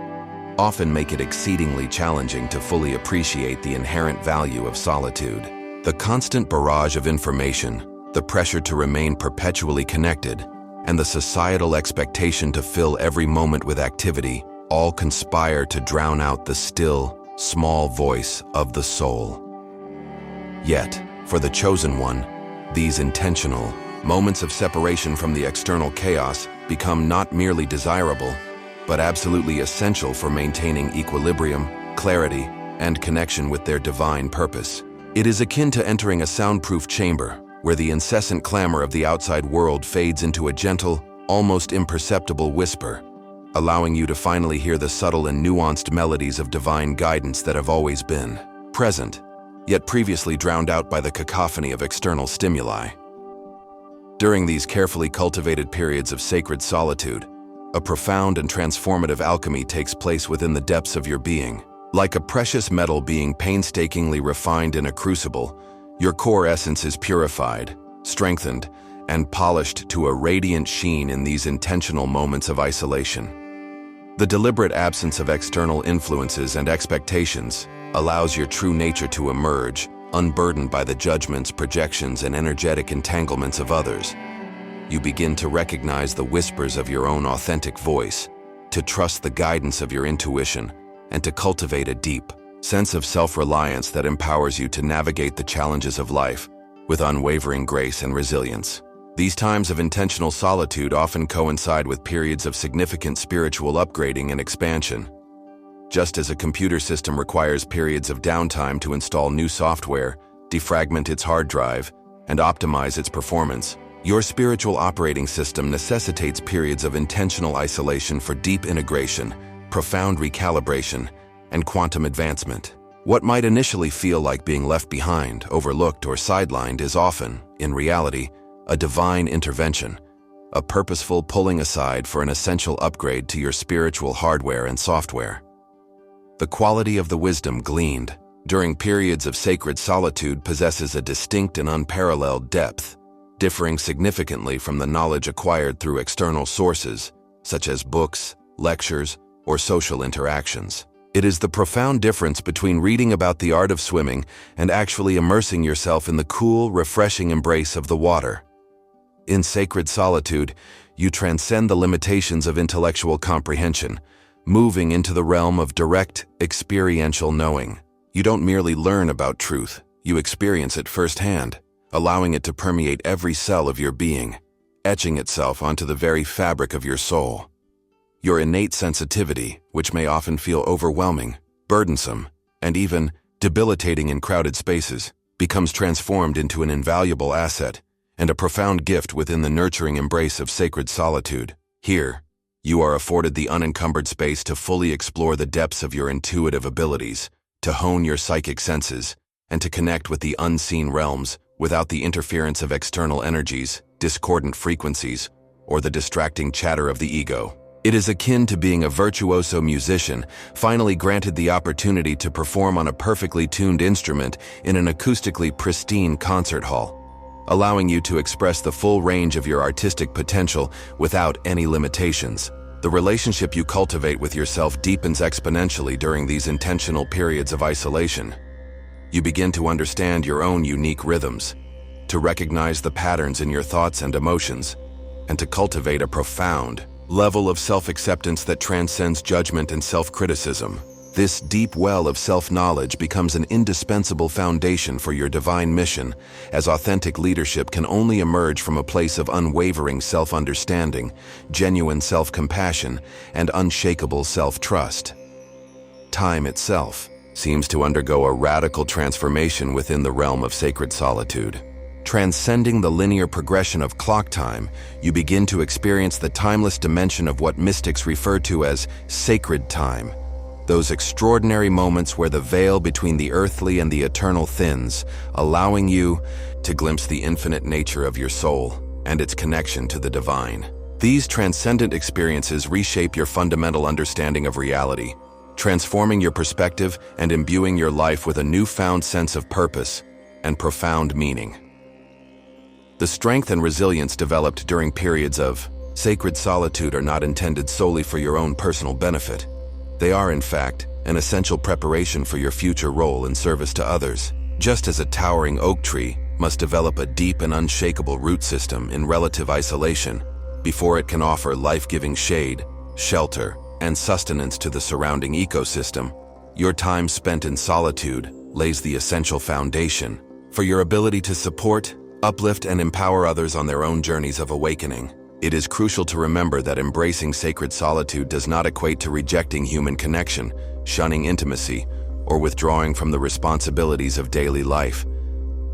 often make it exceedingly challenging to fully appreciate the inherent value of solitude. The constant barrage of information, the pressure to remain perpetually connected, and the societal expectation to fill every moment with activity all conspire to drown out the still, small voice of the soul. Yet, for the chosen one, these intentional moments of separation from the external chaos become not merely desirable, but absolutely essential for maintaining equilibrium, clarity, and connection with their divine purpose. It is akin to entering a soundproof chamber, where the incessant clamor of the outside world fades into a gentle, almost imperceptible whisper, allowing you to finally hear the subtle and nuanced melodies of divine guidance that have always been present, yet previously drowned out by the cacophony of external stimuli. During these carefully cultivated periods of sacred solitude, a profound and transformative alchemy takes place within the depths of your being. Like a precious metal being painstakingly refined in a crucible, your core essence is purified, strengthened, and polished to a radiant sheen in these intentional moments of isolation. The deliberate absence of external influences and expectations allows your true nature to emerge, unburdened by the judgments, projections, and energetic entanglements of others. You begin to recognize the whispers of your own authentic voice, to trust the guidance of your intuition, and to cultivate a deep sense of self-reliance that empowers you to navigate the challenges of life with unwavering grace and resilience. These times of intentional solitude often coincide with periods of significant spiritual upgrading and expansion. Just as a computer system requires periods of downtime to install new software, defragment its hard drive, and optimize its performance, your spiritual operating system necessitates periods of intentional isolation for deep integration, profound recalibration, and quantum advancement. What might initially feel like being left behind, overlooked, or sidelined is often, in reality, a divine intervention, a purposeful pulling aside for an essential upgrade to your spiritual hardware and software. The quality of the wisdom gleaned during periods of sacred solitude possesses a distinct and unparalleled depth, differing significantly from the knowledge acquired through external sources, such as books, lectures, or social interactions. It is the profound difference between reading about the art of swimming and actually immersing yourself in the cool, refreshing embrace of the water. In sacred solitude, you transcend the limitations of intellectual comprehension, moving into the realm of direct, experiential knowing. You don't merely learn about truth, you experience it firsthand, allowing it to permeate every cell of your being, etching itself onto the very fabric of your soul. Your innate sensitivity, which may often feel overwhelming, burdensome, and even debilitating in crowded spaces, becomes transformed into an invaluable asset and a profound gift within the nurturing embrace of sacred solitude. Here, you are afforded the unencumbered space to fully explore the depths of your intuitive abilities, to hone your psychic senses, and to connect with the unseen realms without the interference of external energies, discordant frequencies, or the distracting chatter of the ego. It is akin to being a virtuoso musician, finally granted the opportunity to perform on a perfectly tuned instrument in an acoustically pristine concert hall, allowing you to express the full range of your artistic potential without any limitations. The relationship you cultivate with yourself deepens exponentially during these intentional periods of isolation. You begin to understand your own unique rhythms, to recognize the patterns in your thoughts and emotions, and to cultivate a profound level of self-acceptance that transcends judgment and self-criticism. This deep well of self-knowledge becomes an indispensable foundation for your divine mission, as authentic leadership can only emerge from a place of unwavering self-understanding, genuine self-compassion, and unshakable self-trust. Time itself seems to undergo a radical transformation within the realm of sacred solitude. Transcending the linear progression of clock time, you begin to experience the timeless dimension of what mystics refer to as sacred time. Those extraordinary moments where the veil between the earthly and the eternal thins, allowing you to glimpse the infinite nature of your soul and its connection to the divine. These transcendent experiences reshape your fundamental understanding of reality, transforming your perspective and imbuing your life with a newfound sense of purpose and profound meaning. The strength and resilience developed during periods of sacred solitude are not intended solely for your own personal benefit. They are, in fact, an essential preparation for your future role in service to others. Just as a towering oak tree must develop a deep and unshakable root system in relative isolation before it can offer life-giving shade, shelter, and sustenance to the surrounding ecosystem, your time spent in solitude lays the essential foundation for your ability to support, uplift, and empower others on their own journeys of awakening. It is crucial to remember that embracing sacred solitude does not equate to rejecting human connection, shunning intimacy, or withdrawing from the responsibilities of daily life.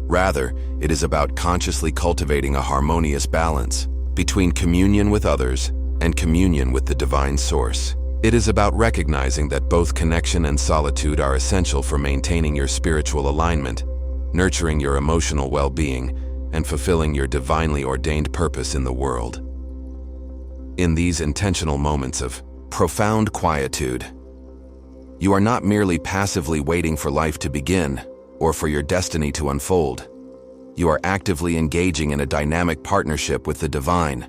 Rather, it is about consciously cultivating a harmonious balance between communion with others and communion with the divine source. It is about recognizing that both connection and solitude are essential for maintaining your spiritual alignment, nurturing your emotional well-being, and fulfilling your divinely ordained purpose in the world. In these intentional moments of profound quietude, you are not merely passively waiting for life to begin or for your destiny to unfold. You are actively engaging in a dynamic partnership with the divine,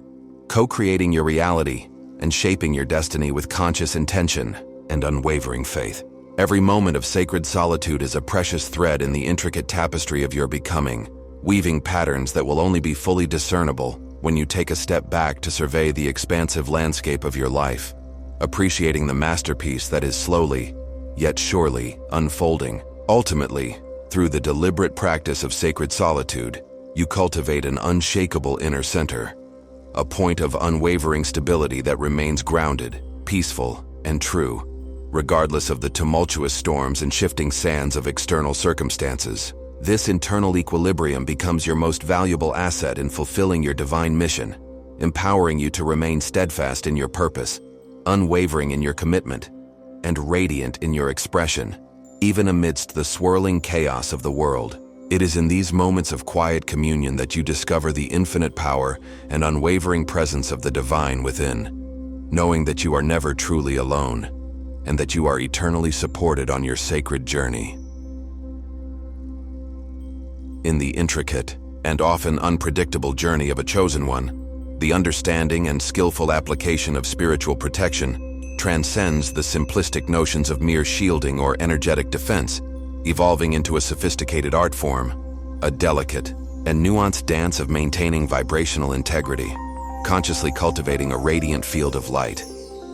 co-creating your reality and shaping your destiny with conscious intention and unwavering faith. Every moment of sacred solitude is a precious thread in the intricate tapestry of your becoming, weaving patterns that will only be fully discernible when you take a step back to survey the expansive landscape of your life, appreciating the masterpiece that is slowly, yet surely, unfolding. Ultimately, through the deliberate practice of sacred solitude, you cultivate an unshakable inner center, a point of unwavering stability that remains grounded, peaceful, and true, regardless of the tumultuous storms and shifting sands of external circumstances. This internal equilibrium becomes your most valuable asset in fulfilling your divine mission, empowering you to remain steadfast in your purpose, unwavering in your commitment, and radiant in your expression, even amidst the swirling chaos of the world. It is in these moments of quiet communion that you discover the infinite power and unwavering presence of the divine within, knowing that you are never truly alone, and that you are eternally supported on your sacred journey. In the intricate and often unpredictable journey of a chosen one, the understanding and skillful application of spiritual protection transcends the simplistic notions of mere shielding or energetic defense, evolving into a sophisticated art form, a delicate and nuanced dance of maintaining vibrational integrity, consciously cultivating a radiant field of light,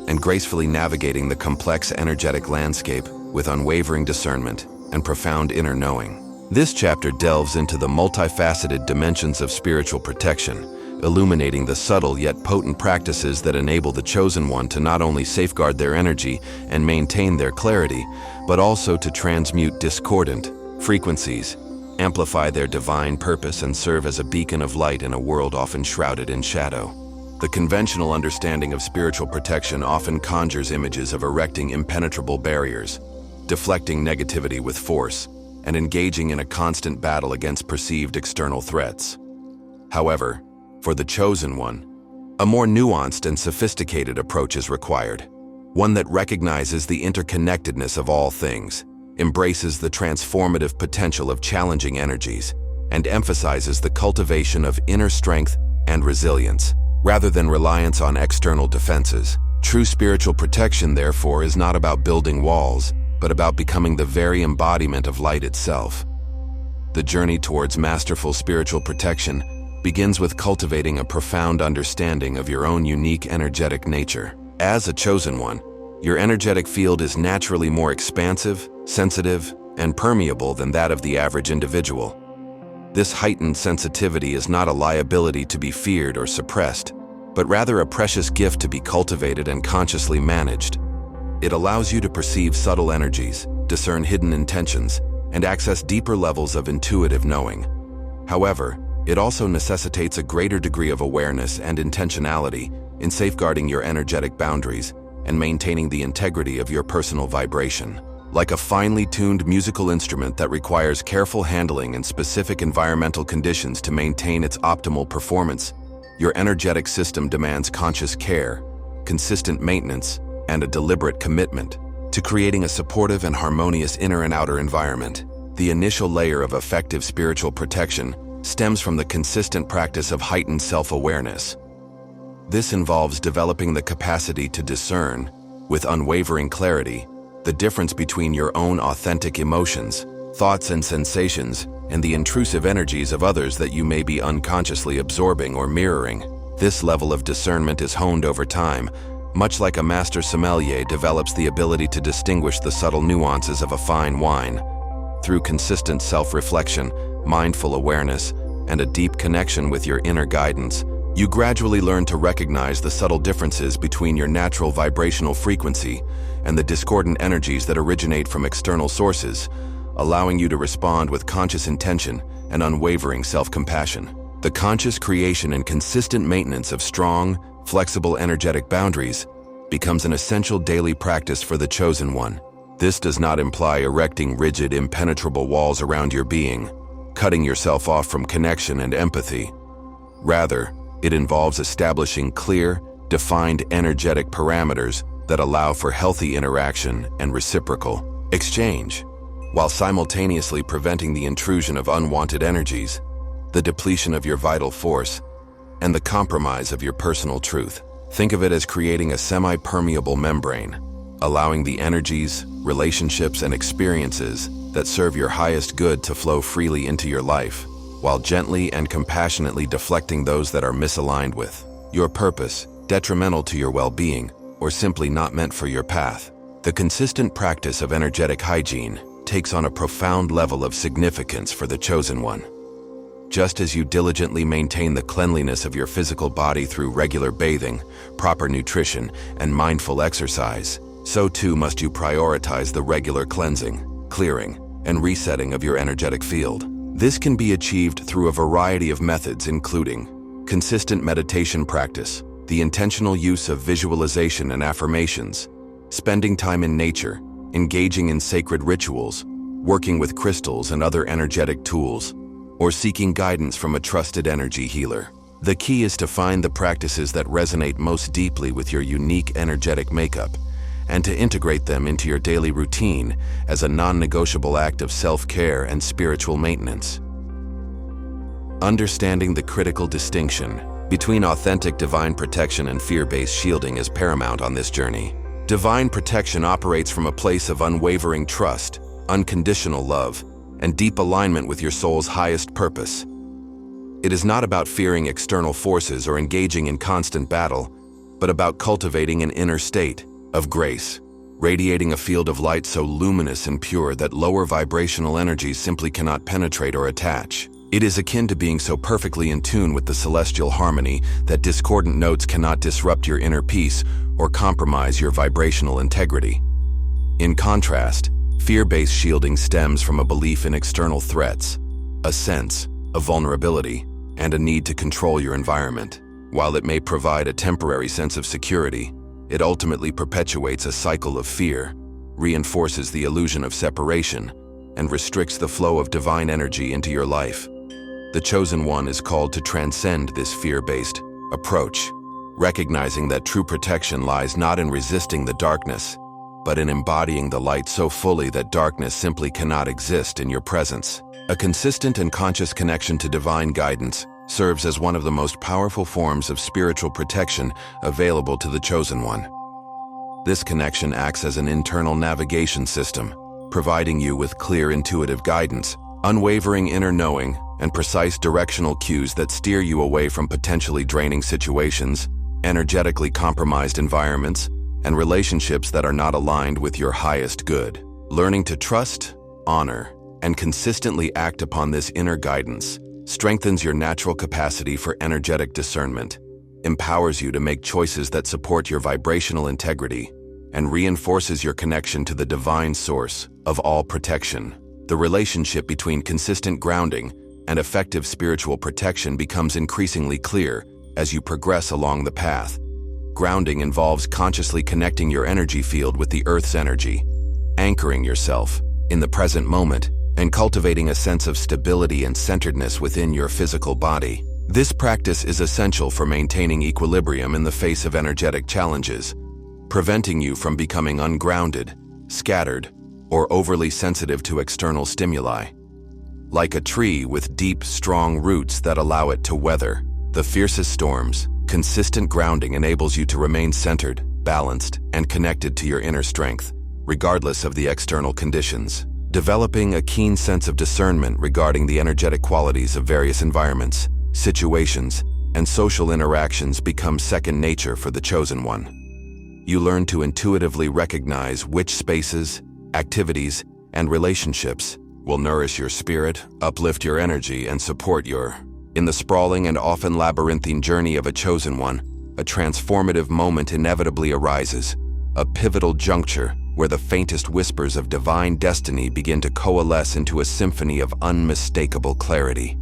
and gracefully navigating the complex energetic landscape with unwavering discernment and profound inner knowing. This chapter delves into the multifaceted dimensions of spiritual protection, illuminating the subtle yet potent practices that enable the Chosen One to not only safeguard their energy and maintain their clarity, but also to transmute discordant frequencies, amplify their divine purpose, and serve as a beacon of light in a world often shrouded in shadow. The conventional understanding of spiritual protection often conjures images of erecting impenetrable barriers, deflecting negativity with force, and engaging in a constant battle against perceived external threats. However, for the Chosen One, a more nuanced and sophisticated approach is required, one that recognizes the interconnectedness of all things, embraces the transformative potential of challenging energies, and emphasizes the cultivation of inner strength and resilience, rather than reliance on external defenses. True spiritual protection, therefore, is not about building walls, but about becoming the very embodiment of light itself. The journey towards masterful spiritual protection begins with cultivating a profound understanding of your own unique energetic nature. As a Chosen One, your energetic field is naturally more expansive, sensitive, and permeable than that of the average individual. This heightened sensitivity is not a liability to be feared or suppressed, but rather a precious gift to be cultivated and consciously managed. It allows you to perceive subtle energies, discern hidden intentions, and access deeper levels of intuitive knowing. However, it also necessitates a greater degree of awareness and intentionality in safeguarding your energetic boundaries and maintaining the integrity of your personal vibration. Like a finely tuned musical instrument that requires careful handling and specific environmental conditions to maintain its optimal performance, your energetic system demands conscious care, consistent maintenance, and a deliberate commitment to creating a supportive and harmonious inner and outer environment. The initial layer of effective spiritual protection stems from the consistent practice of heightened self-awareness. This involves developing the capacity to discern, with unwavering clarity, the difference between your own authentic emotions, thoughts, and sensations, and the intrusive energies of others that you may be unconsciously absorbing or mirroring. This level of discernment is honed over time, much like a master sommelier develops the ability to distinguish the subtle nuances of a fine wine. Through consistent self-reflection, mindful awareness, and a deep connection with your inner guidance, you gradually learn to recognize the subtle differences between your natural vibrational frequency and the discordant energies that originate from external sources, allowing you to respond with conscious intention and unwavering self-compassion. The conscious creation and consistent maintenance of strong, flexible energetic boundaries becomes an essential daily practice for the Chosen One. This does not imply erecting rigid, impenetrable walls around your being, cutting yourself off from connection and empathy. Rather, it involves establishing clear, defined energetic parameters that allow for healthy interaction and reciprocal exchange, while simultaneously preventing the intrusion of unwanted energies, the depletion of your vital force, and the compromise of your personal truth. Think of it as creating a semi-permeable membrane, allowing the energies, relationships, and experiences that serve your highest good to flow freely into your life, while gently and compassionately deflecting those that are misaligned with your purpose, detrimental to your well-being, or simply not meant for your path. The consistent practice of energetic hygiene takes on a profound level of significance for the Chosen One. Just as you diligently maintain the cleanliness of your physical body through regular bathing, proper nutrition, and mindful exercise, so too must you prioritize the regular cleansing, clearing, and resetting of your energetic field. This can be achieved through a variety of methods, including consistent meditation practice, the intentional use of visualization and affirmations, spending time in nature, engaging in sacred rituals, working with crystals and other energetic tools, or seeking guidance from a trusted energy healer. The key is to find the practices that resonate most deeply with your unique energetic makeup, and to integrate them into your daily routine as a non-negotiable act of self-care and spiritual maintenance. Understanding the critical distinction between authentic divine protection and fear-based shielding is paramount on this journey. Divine protection operates from a place of unwavering trust, unconditional love, and deep alignment with your soul's highest purpose. It is not about fearing external forces or engaging in constant battle, but about cultivating an inner state of grace, radiating a field of light so luminous and pure that lower vibrational energies simply cannot penetrate or attach. It is akin to being so perfectly in tune with the celestial harmony that discordant notes cannot disrupt your inner peace or compromise your vibrational integrity. In contrast, fear-based shielding stems from a belief in external threats, a sense of vulnerability, and a need to control your environment. While it may provide a temporary sense of security, it ultimately perpetuates a cycle of fear, reinforces the illusion of separation, and restricts the flow of divine energy into your life. The Chosen One is called to transcend this fear-based approach, recognizing that true protection lies not in resisting the darkness, but in embodying the light so fully that darkness simply cannot exist in your presence. A consistent and conscious connection to divine guidance serves as one of the most powerful forms of spiritual protection available to the Chosen One. This connection acts as an internal navigation system, providing you with clear intuitive guidance, unwavering inner knowing, and precise directional cues that steer you away from potentially draining situations, energetically compromised environments, and relationships that are not aligned with your highest good. Learning to trust, honor, and consistently act upon this inner guidance strengthens your natural capacity for energetic discernment, empowers you to make choices that support your vibrational integrity, and reinforces your connection to the divine source of all protection. The relationship between consistent grounding and effective spiritual protection becomes increasingly clear as you progress along the path. Grounding involves consciously connecting your energy field with the Earth's energy, anchoring yourself in the present moment, and cultivating a sense of stability and centeredness within your physical body. This practice is essential for maintaining equilibrium in the face of energetic challenges, preventing you from becoming ungrounded, scattered, or overly sensitive to external stimuli. Like a tree with deep, strong roots that allow it to weather the fiercest storms, consistent grounding enables you to remain centered, balanced, and connected to your inner strength, regardless of the external conditions. Developing a keen sense of discernment regarding the energetic qualities of various environments, situations, and social interactions becomes second nature for the Chosen One. You learn to intuitively recognize which spaces, activities, and relationships will nourish your spirit, uplift your energy, and support your. In the sprawling and often labyrinthine journey of a Chosen One, a transformative moment inevitably arises, a pivotal juncture where the faintest whispers of divine destiny begin to coalesce into a symphony of unmistakable clarity.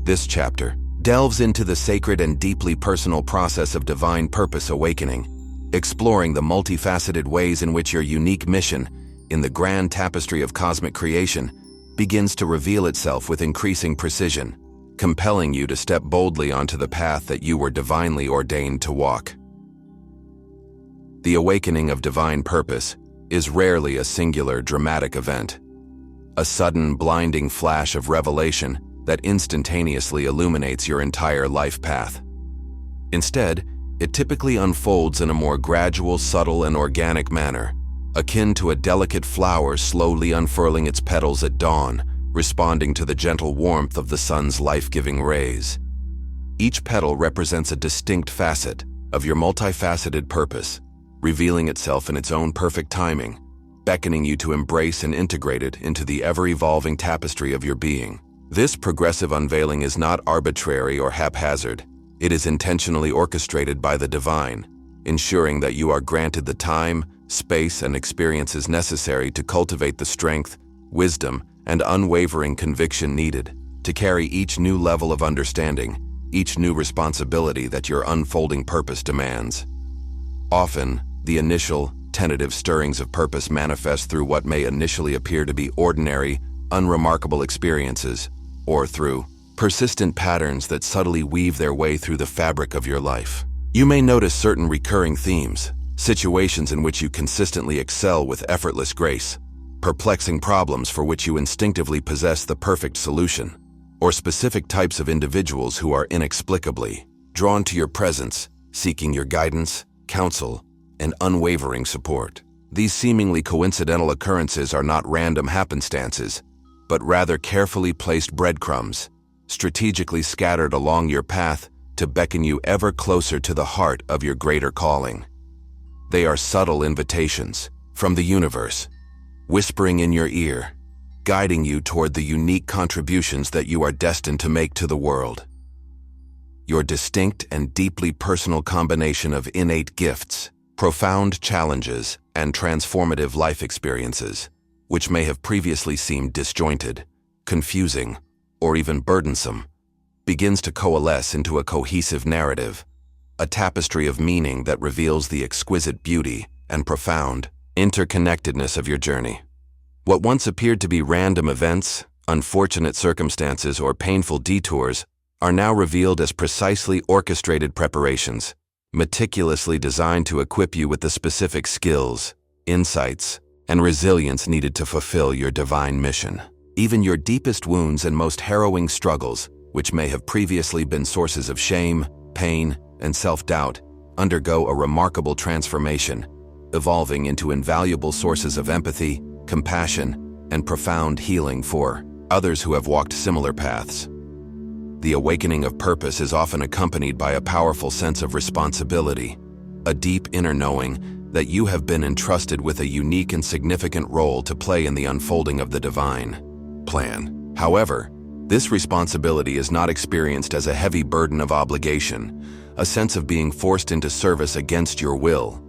This chapter delves into the sacred and deeply personal process of divine purpose awakening, exploring the multifaceted ways in which your unique mission in the grand tapestry of cosmic creation begins to reveal itself with increasing precision, compelling you to step boldly onto the path that you were divinely ordained to walk. The awakening of divine purpose is rarely a singular, dramatic event, a sudden, blinding flash of revelation that instantaneously illuminates your entire life path. Instead, it typically unfolds in a more gradual, subtle, and organic manner, akin to a delicate flower slowly unfurling its petals at dawn, responding to the gentle warmth of the sun's life-giving rays. Each petal represents a distinct facet of your multifaceted purpose, revealing itself in its own perfect timing, beckoning you to embrace and integrate it into the ever-evolving tapestry of your being. This progressive unveiling is not arbitrary or haphazard. It is intentionally orchestrated by the divine, ensuring that you are granted the time, space, and experiences necessary to cultivate the strength, wisdom, and unwavering conviction needed to carry each new level of understanding, each new responsibility that your unfolding purpose demands. Often, the initial, tentative stirrings of purpose manifest through what may initially appear to be ordinary, unremarkable experiences, or through persistent patterns that subtly weave their way through the fabric of your life. You may notice certain recurring themes, situations in which you consistently excel with effortless grace, perplexing problems for which you instinctively possess the perfect solution, or specific types of individuals who are inexplicably drawn to your presence, seeking your guidance, counsel, and unwavering support. These seemingly coincidental occurrences are not random happenstances, but rather carefully placed breadcrumbs, strategically scattered along your path to beckon you ever closer to the heart of your greater calling. They are subtle invitations from the universe, whispering in your ear, guiding you toward the unique contributions that you are destined to make to the world. Your distinct and deeply personal combination of innate gifts, profound challenges, and transformative life experiences, which may have previously seemed disjointed, confusing, or even burdensome, begins to coalesce into a cohesive narrative, a tapestry of meaning that reveals the exquisite beauty and profound interconnectedness of your journey. What once appeared to be random events, unfortunate circumstances, or painful detours are now revealed as precisely orchestrated preparations, meticulously designed to equip you with the specific skills, insights, and resilience needed to fulfill your divine mission. Even your deepest wounds and most harrowing struggles, which may have previously been sources of shame, pain, and self-doubt, undergo a remarkable transformation, evolving into invaluable sources of empathy, compassion, and profound healing for others who have walked similar paths. The awakening of purpose is often accompanied by a powerful sense of responsibility, a deep inner knowing that you have been entrusted with a unique and significant role to play in the unfolding of the divine plan. However, this responsibility is not experienced as a heavy burden of obligation, a sense of being forced into service against your will.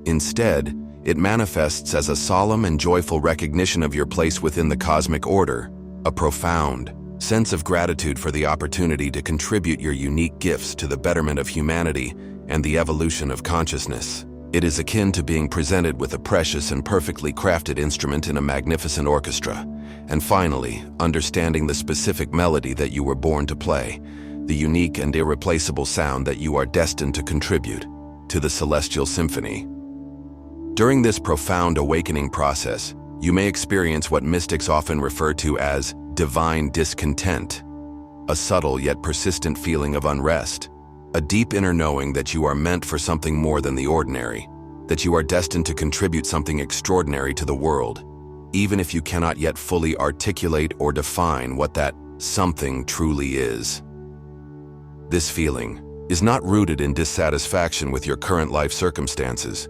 Instead, it manifests as a solemn and joyful recognition of your place within the cosmic order, a profound sense of gratitude for the opportunity to contribute your unique gifts to the betterment of humanity and the evolution of consciousness. It is akin to being presented with a precious and perfectly crafted instrument in a magnificent orchestra. And finally, understanding the specific melody that you were born to play, the unique and irreplaceable sound that you are destined to contribute to the celestial symphony. During this profound awakening process, you may experience what mystics often refer to as divine discontent, a subtle yet persistent feeling of unrest, a deep inner knowing that you are meant for something more than the ordinary, that you are destined to contribute something extraordinary to the world, even if you cannot yet fully articulate or define what that something truly is. This feeling is not rooted in dissatisfaction with your current life circumstances,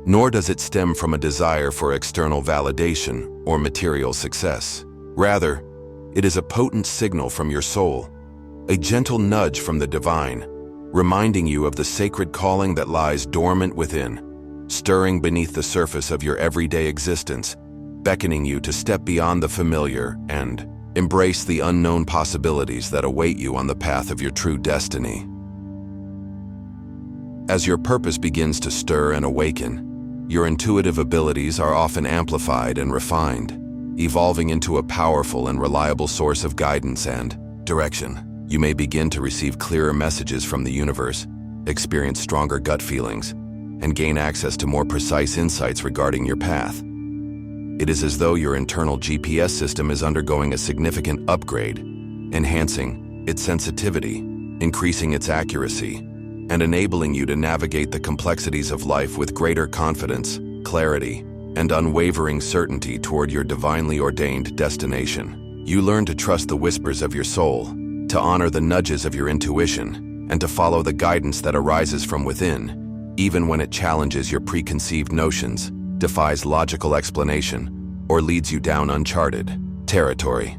nor does it stem from a desire for external validation or material success. Rather, it is a potent signal from your soul, a gentle nudge from the divine, reminding you of the sacred calling that lies dormant within, stirring beneath the surface of your everyday existence, beckoning you to step beyond the familiar and embrace the unknown possibilities that await you on the path of your true destiny. As your purpose begins to stir and awaken, your intuitive abilities are often amplified and refined, evolving into a powerful and reliable source of guidance and direction. You may begin to receive clearer messages from the universe, experience stronger gut feelings, and gain access to more precise insights regarding your path. It is as though your internal GPS system is undergoing a significant upgrade, enhancing its sensitivity, increasing its accuracy, and enabling you to navigate the complexities of life with greater confidence, clarity, and unwavering certainty toward your divinely ordained destination. You learn to trust the whispers of your soul, to honor the nudges of your intuition, and to follow the guidance that arises from within, even when it challenges your preconceived notions, defies logical explanation, or leads you down uncharted territory.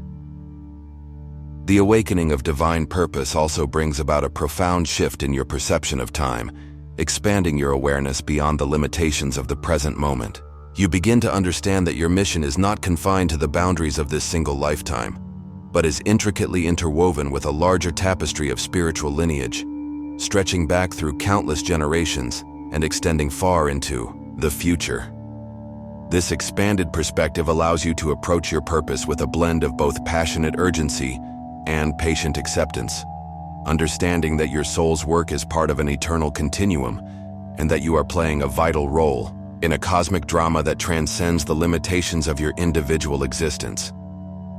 The awakening of divine purpose also brings about a profound shift in your perception of time, expanding your awareness beyond the limitations of the present moment. You begin to understand that your mission is not confined to the boundaries of this single lifetime, but is intricately interwoven with a larger tapestry of spiritual lineage, stretching back through countless generations and extending far into the future. This expanded perspective allows you to approach your purpose with a blend of both passionate urgency and patient acceptance, understanding that your soul's work is part of an eternal continuum and that you are playing a vital role in a cosmic drama that transcends the limitations of your individual existence.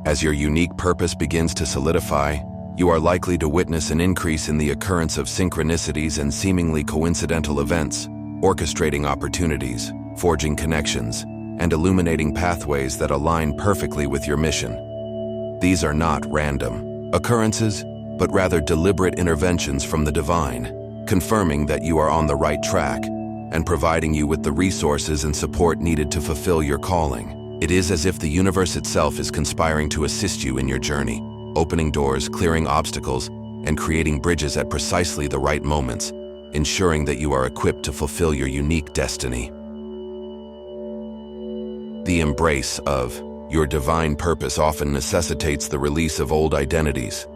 As your unique purpose begins to solidify, you are likely to witness an increase in the occurrence of synchronicities and seemingly coincidental events, orchestrating opportunities, forging connections, and illuminating pathways that align perfectly with your mission. These are not random occurrences, but rather deliberate interventions from the divine, confirming that you are on the right track and providing you with the resources and support needed to fulfill your calling. It is as if the universe itself is conspiring to assist you in your journey, opening doors, clearing obstacles, and creating bridges at precisely the right moments, ensuring that you are equipped to fulfill your unique destiny. The embrace of your divine purpose often necessitates the release of old identities,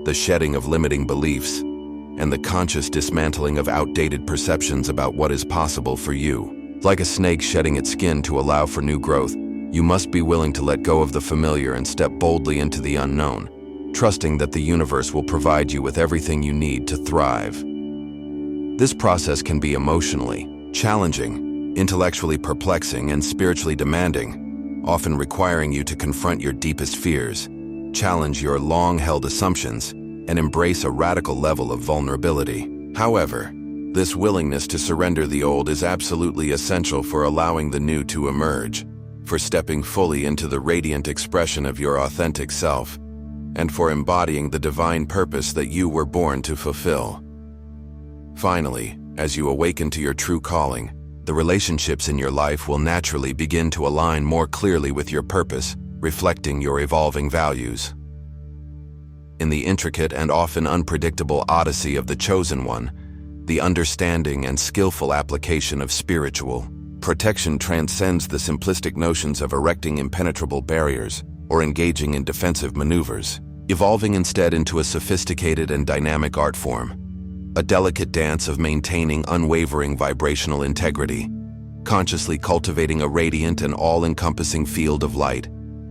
the shedding of limiting beliefs, and the conscious dismantling of outdated perceptions about what is possible for you. Like a snake shedding its skin to allow for new growth, you must be willing to let go of the familiar and step boldly into the unknown, trusting that the universe will provide you with everything you need to thrive. This process can be emotionally challenging, intellectually perplexing, and spiritually demanding, often requiring you to confront your deepest fears, challenge your long-held assumptions, and embrace a radical level of vulnerability. However, this willingness to surrender the old is absolutely essential for allowing the new to emerge, for stepping fully into the radiant expression of your authentic self, and for embodying the divine purpose that you were born to fulfill. Finally, as you awaken to your true calling, the relationships in your life will naturally begin to align more clearly with your purpose, reflecting your evolving values. In the intricate and often unpredictable odyssey of the Chosen One, the understanding and skillful application of spiritual protection transcends the simplistic notions of erecting impenetrable barriers or engaging in defensive maneuvers, evolving instead into a sophisticated and dynamic art form, a delicate dance of maintaining unwavering vibrational integrity, consciously cultivating a radiant and all-encompassing field of light,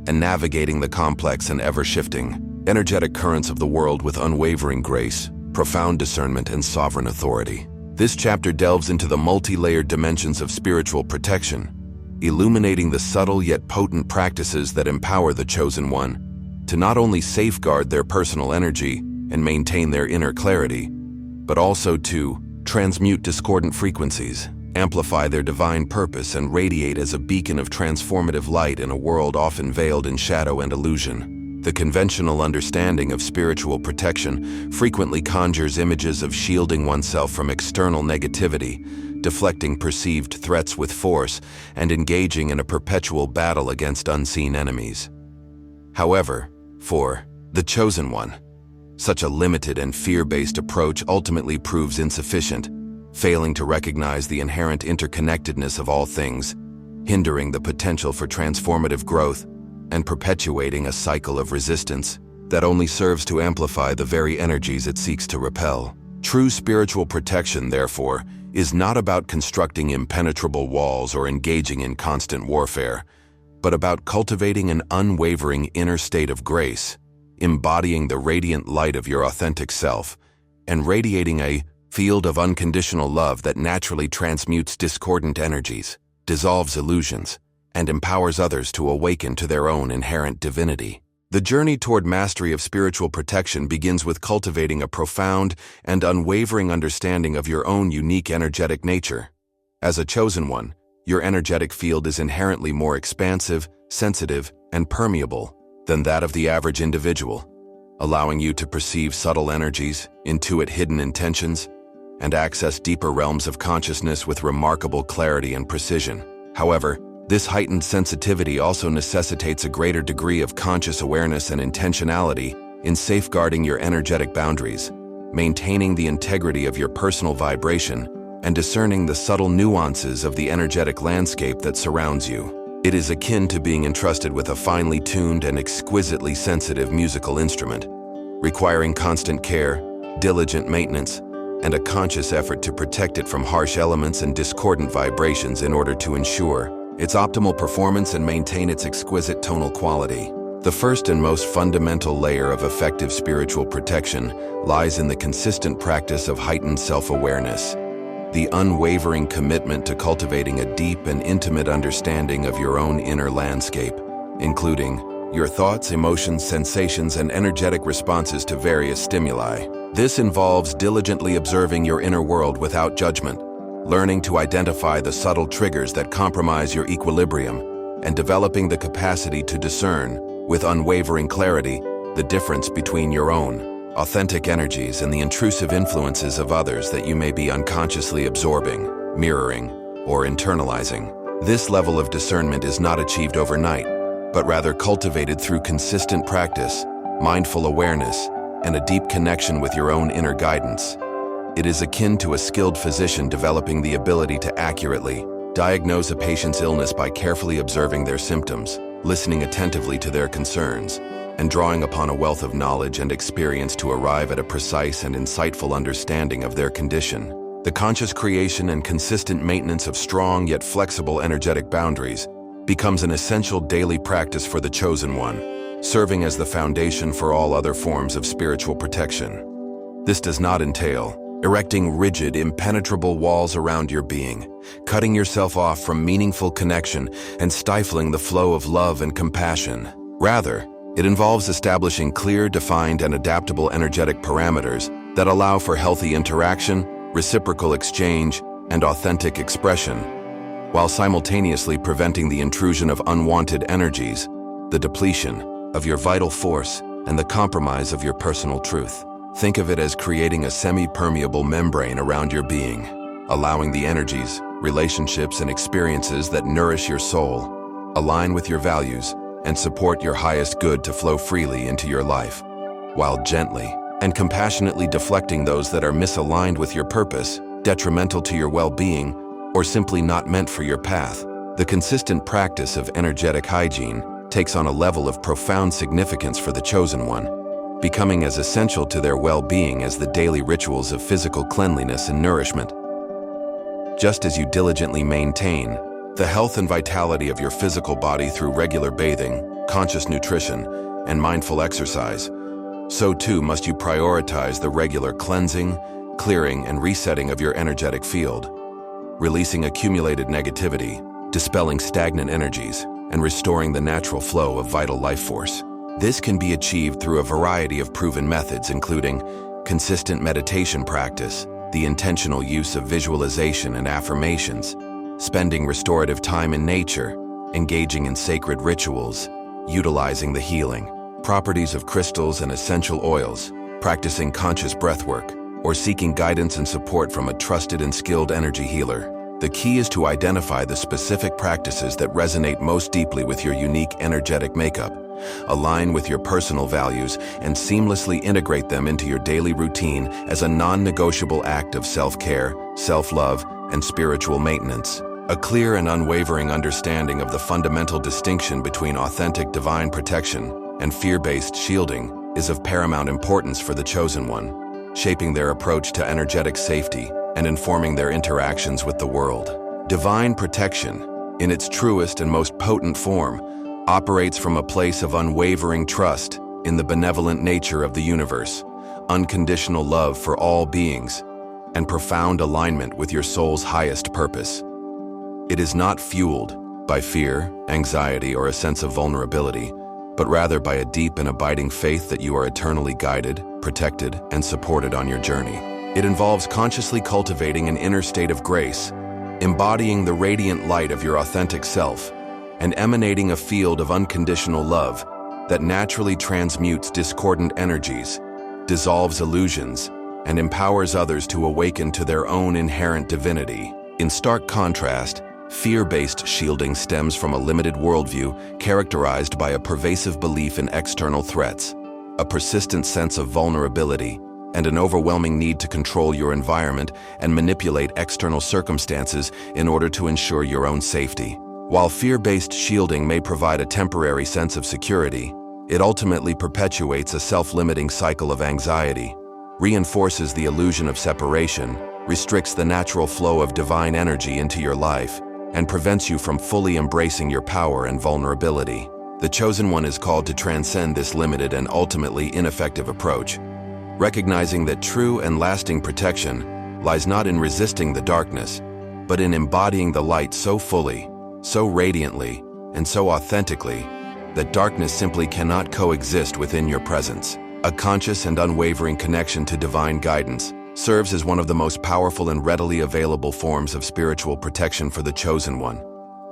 and navigating the complex and ever-shifting, energetic currents of the world with unwavering grace, profound discernment, and sovereign authority. This chapter delves into the multi-layered dimensions of spiritual protection, illuminating the subtle yet potent practices that empower the Chosen One to not only safeguard their personal energy and maintain their inner clarity, but also to transmute discordant frequencies, amplify their divine purpose, and radiate as a beacon of transformative light in a world often veiled in shadow and illusion. The conventional understanding of spiritual protection frequently conjures images of shielding oneself from external negativity, deflecting perceived threats with force, and engaging in a perpetual battle against unseen enemies. However, for the Chosen One, such a limited and fear-based approach ultimately proves insufficient, failing to recognize the inherent interconnectedness of all things, hindering the potential for transformative growth, and perpetuating a cycle of resistance that only serves to amplify the very energies it seeks to repel. True spiritual protection, therefore, is not about constructing impenetrable walls or engaging in constant warfare, but about cultivating an unwavering inner state of grace, embodying the radiant light of your authentic self, and radiating a field of unconditional love that naturally transmutes discordant energies, dissolves illusions, and empowers others to awaken to their own inherent divinity. The journey toward mastery of spiritual protection begins with cultivating a profound and unwavering understanding of your own unique energetic nature. As a Chosen One, your energetic field is inherently more expansive, sensitive, and permeable than that of the average individual, allowing you to perceive subtle energies, intuit hidden intentions, and access deeper realms of consciousness with remarkable clarity and precision. However, this heightened sensitivity also necessitates a greater degree of conscious awareness and intentionality in safeguarding your energetic boundaries, maintaining the integrity of your personal vibration, and discerning the subtle nuances of the energetic landscape that surrounds you. It is akin to being entrusted with a finely tuned and exquisitely sensitive musical instrument, requiring constant care, diligent maintenance, and a conscious effort to protect it from harsh elements and discordant vibrations in order to ensure its optimal performance and maintain its exquisite tonal quality. The first and most fundamental layer of effective spiritual protection lies in the consistent practice of heightened self-awareness, the unwavering commitment to cultivating a deep and intimate understanding of your own inner landscape, including your thoughts, emotions, sensations, and energetic responses to various stimuli. This involves diligently observing your inner world without judgment, learning to identify the subtle triggers that compromise your equilibrium, and developing the capacity to discern, with unwavering clarity, the difference between your own authentic energies and the intrusive influences of others that you may be unconsciously absorbing, mirroring, or internalizing. This level of discernment is not achieved overnight, but rather cultivated through consistent practice, mindful awareness, and a deep connection with your own inner guidance. It is akin to a skilled physician developing the ability to accurately diagnose a patient's illness by carefully observing their symptoms, listening attentively to their concerns, and drawing upon a wealth of knowledge and experience to arrive at a precise and insightful understanding of their condition. The conscious creation and consistent maintenance of strong yet flexible energetic boundaries becomes an essential daily practice for the Chosen One, serving as the foundation for all other forms of spiritual protection. This does not entail erecting rigid, impenetrable walls around your being, cutting yourself off from meaningful connection, and stifling the flow of love and compassion. Rather, it involves establishing clear, defined, and adaptable energetic parameters that allow for healthy interaction, reciprocal exchange, and authentic expression, while simultaneously preventing the intrusion of unwanted energies, the depletion of your vital force, and the compromise of your personal truth. Think of it as creating a semi-permeable membrane around your being, allowing the energies, relationships, and experiences that nourish your soul, align with your values, and support your highest good to flow freely into your life, while gently and compassionately deflecting those that are misaligned with your purpose, detrimental to your well-being, or simply not meant for your path. The consistent practice of energetic hygiene takes on a level of profound significance for the Chosen One, becoming as essential to their well-being as the daily rituals of physical cleanliness and nourishment. Just as you diligently maintain the health and vitality of your physical body through regular bathing, conscious nutrition, and mindful exercise, so too must you prioritize the regular cleansing, clearing, and resetting of your energetic field, releasing accumulated negativity, dispelling stagnant energies, and restoring the natural flow of vital life force. This can be achieved through a variety of proven methods, including consistent meditation practice, the intentional use of visualization and affirmations, spending restorative time in nature, engaging in sacred rituals, utilizing the healing properties of crystals and essential oils, practicing conscious breathwork, or seeking guidance and support from a trusted and skilled energy healer. The key is to identify the specific practices that resonate most deeply with your unique energetic makeup, align with your personal values, and seamlessly integrate them into your daily routine as a non-negotiable act of self-care, self-love, and spiritual maintenance. A clear and unwavering understanding of the fundamental distinction between authentic divine protection and fear-based shielding is of paramount importance for the Chosen One, shaping their approach to energetic safety and informing their interactions with the world. Divine protection, in its truest and most potent form, operates from a place of unwavering trust in the benevolent nature of the universe, unconditional love for all beings, and profound alignment with your soul's highest purpose. It is not fueled by fear, anxiety, or a sense of vulnerability, but rather by a deep and abiding faith that you are eternally guided, protected, and supported on your journey. It involves consciously cultivating an inner state of grace, embodying the radiant light of your authentic self, and emanating a field of unconditional love that naturally transmutes discordant energies, dissolves illusions, and empowers others to awaken to their own inherent divinity. In stark contrast, fear-based shielding stems from a limited worldview characterized by a pervasive belief in external threats, a persistent sense of vulnerability, and an overwhelming need to control your environment and manipulate external circumstances in order to ensure your own safety. While fear-based shielding may provide a temporary sense of security, it ultimately perpetuates a self-limiting cycle of anxiety, reinforces the illusion of separation, restricts the natural flow of divine energy into your life, and prevents you from fully embracing your power and vulnerability. The Chosen One is called to transcend this limited and ultimately ineffective approach, recognizing that true and lasting protection lies not in resisting the darkness, but in embodying the light so fully, so radiantly, and so authentically that darkness simply cannot coexist within your presence. A conscious and unwavering connection to divine guidance serves as one of the most powerful and readily available forms of spiritual protection for the Chosen One,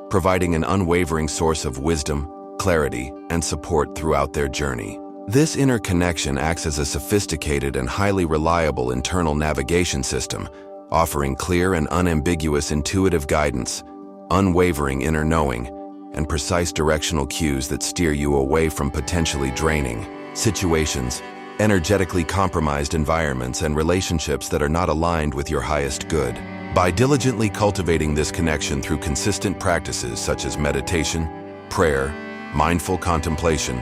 providing an unwavering source of wisdom, clarity, and support throughout their journey. This inner connection acts as a sophisticated and highly reliable internal navigation system, offering clear and unambiguous intuitive guidance, unwavering inner knowing, and precise directional cues that steer you away from potentially draining situations, energetically compromised environments, and relationships that are not aligned with your highest good. By diligently cultivating this connection through consistent practices such as meditation, prayer, mindful contemplation,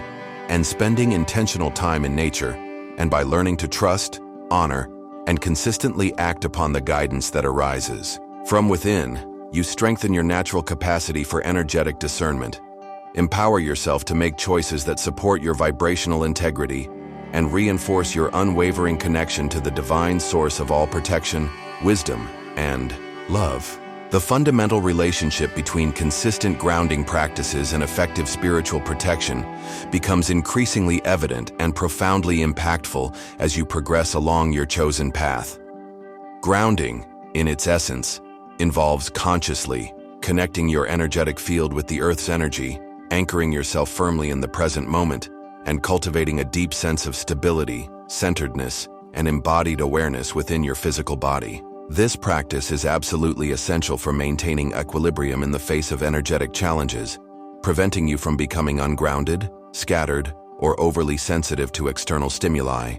and spending intentional time in nature, and by learning to trust, honor, and consistently act upon the guidance that arises from within, you strengthen your natural capacity for energetic discernment, empower yourself to make choices that support your vibrational integrity, and reinforce your unwavering connection to the divine source of all protection, wisdom, and love. The fundamental relationship between consistent grounding practices and effective spiritual protection becomes increasingly evident and profoundly impactful as you progress along your chosen path. Grounding, in its essence, involves consciously connecting your energetic field with the Earth's energy, anchoring yourself firmly in the present moment, and cultivating a deep sense of stability, centeredness, and embodied awareness within your physical body. This practice is absolutely essential for maintaining equilibrium in the face of energetic challenges, preventing you from becoming ungrounded, scattered, or overly sensitive to external stimuli,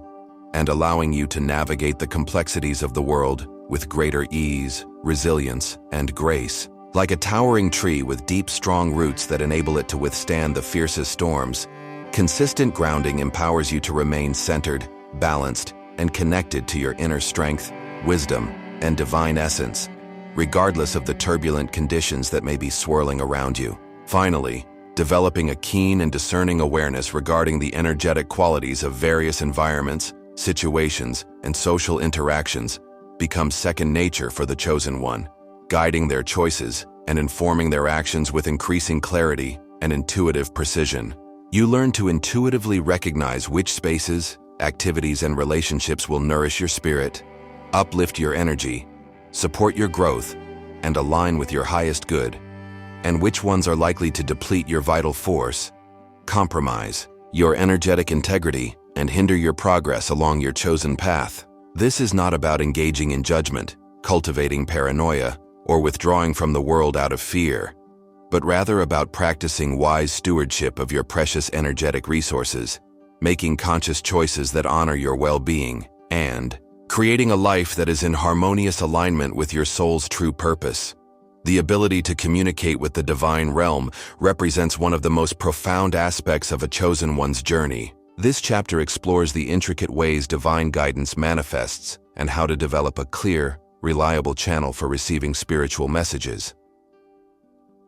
and allowing you to navigate the complexities of the world with greater ease, resilience, and grace. Like a towering tree with deep, strong roots that enable it to withstand the fiercest storms, consistent grounding empowers you to remain centered, balanced, and connected to your inner strength, wisdom, and divine essence, regardless of the turbulent conditions that may be swirling around you. Finally, developing a keen and discerning awareness regarding the energetic qualities of various environments, situations, and social interactions becomes second nature for the chosen one, guiding their choices and informing their actions with increasing clarity and intuitive precision. You learn to intuitively recognize which spaces, activities, and relationships will nourish your spirit, uplift your energy, support your growth, and align with your highest good, and which ones are likely to deplete your vital force, compromise your energetic integrity, and hinder your progress along your chosen path. This is not about engaging in judgment, cultivating paranoia, or withdrawing from the world out of fear, but rather about practicing wise stewardship of your precious energetic resources, making conscious choices that honor your well-being, and creating a life that is in harmonious alignment with your soul's true purpose. The ability to communicate with the divine realm represents one of the most profound aspects of a chosen one's journey. This chapter explores the intricate ways divine guidance manifests and how to develop a clear, reliable channel for receiving spiritual messages.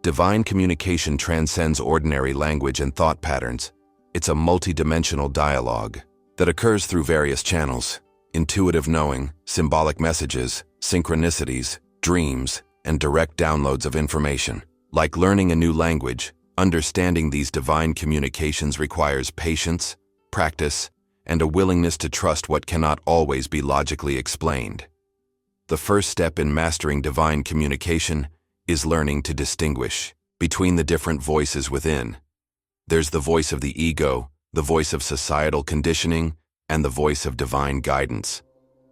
Divine communication transcends ordinary language and thought patterns. It's a multidimensional dialogue that occurs through various channels: intuitive knowing, symbolic messages, synchronicities, dreams, and direct downloads of information. Like learning a new language, understanding these divine communications requires patience, practice, and a willingness to trust what cannot always be logically explained. The first step in mastering divine communication is learning to distinguish between the different voices within. There's the voice of the ego, the voice of societal conditioning, and the voice of divine guidance.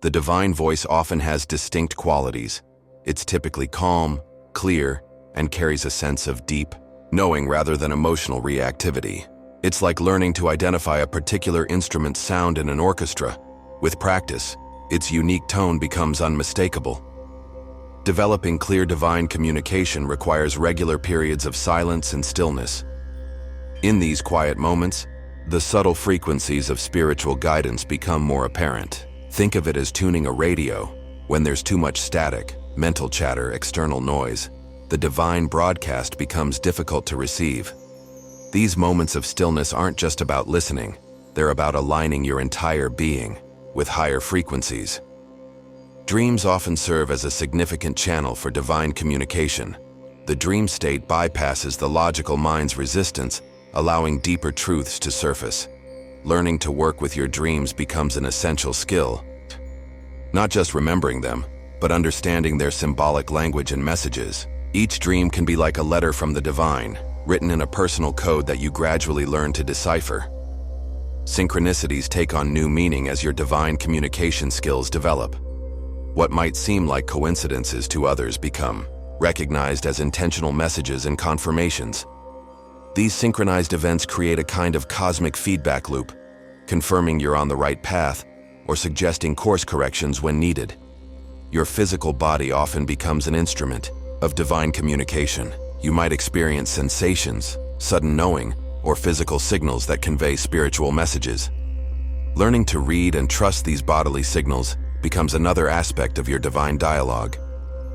The divine voice often has distinct qualities. It's typically calm, clear, and carries a sense of deep knowing rather than emotional reactivity. It's like learning to identify a particular instrument's sound in an orchestra. With practice, its unique tone becomes unmistakable. Developing clear divine communication requires regular periods of silence and stillness. In these quiet moments, the subtle frequencies of spiritual guidance become more apparent. Think of it as tuning a radio. When there's too much static, mental chatter, external noise, the divine broadcast becomes difficult to receive. These moments of stillness aren't just about listening, they're about aligning your entire being with higher frequencies. Dreams often serve as a significant channel for divine communication. The dream state bypasses the logical mind's resistance, allowing deeper truths to surface. Learning to work with your dreams becomes an essential skill. Not just remembering them, but understanding their symbolic language and messages. Each dream can be like a letter from the divine, written in a personal code that you gradually learn to decipher. Synchronicities take on new meaning as your divine communication skills develop. What might seem like coincidences to others become recognized as intentional messages and confirmations. These synchronized events create a kind of cosmic feedback loop, confirming you're on the right path or suggesting course corrections when needed. Your physical body often becomes an instrument of divine communication. You might experience sensations, sudden knowing, or physical signals that convey spiritual messages. Learning to read and trust these bodily signals becomes another aspect of your divine dialogue.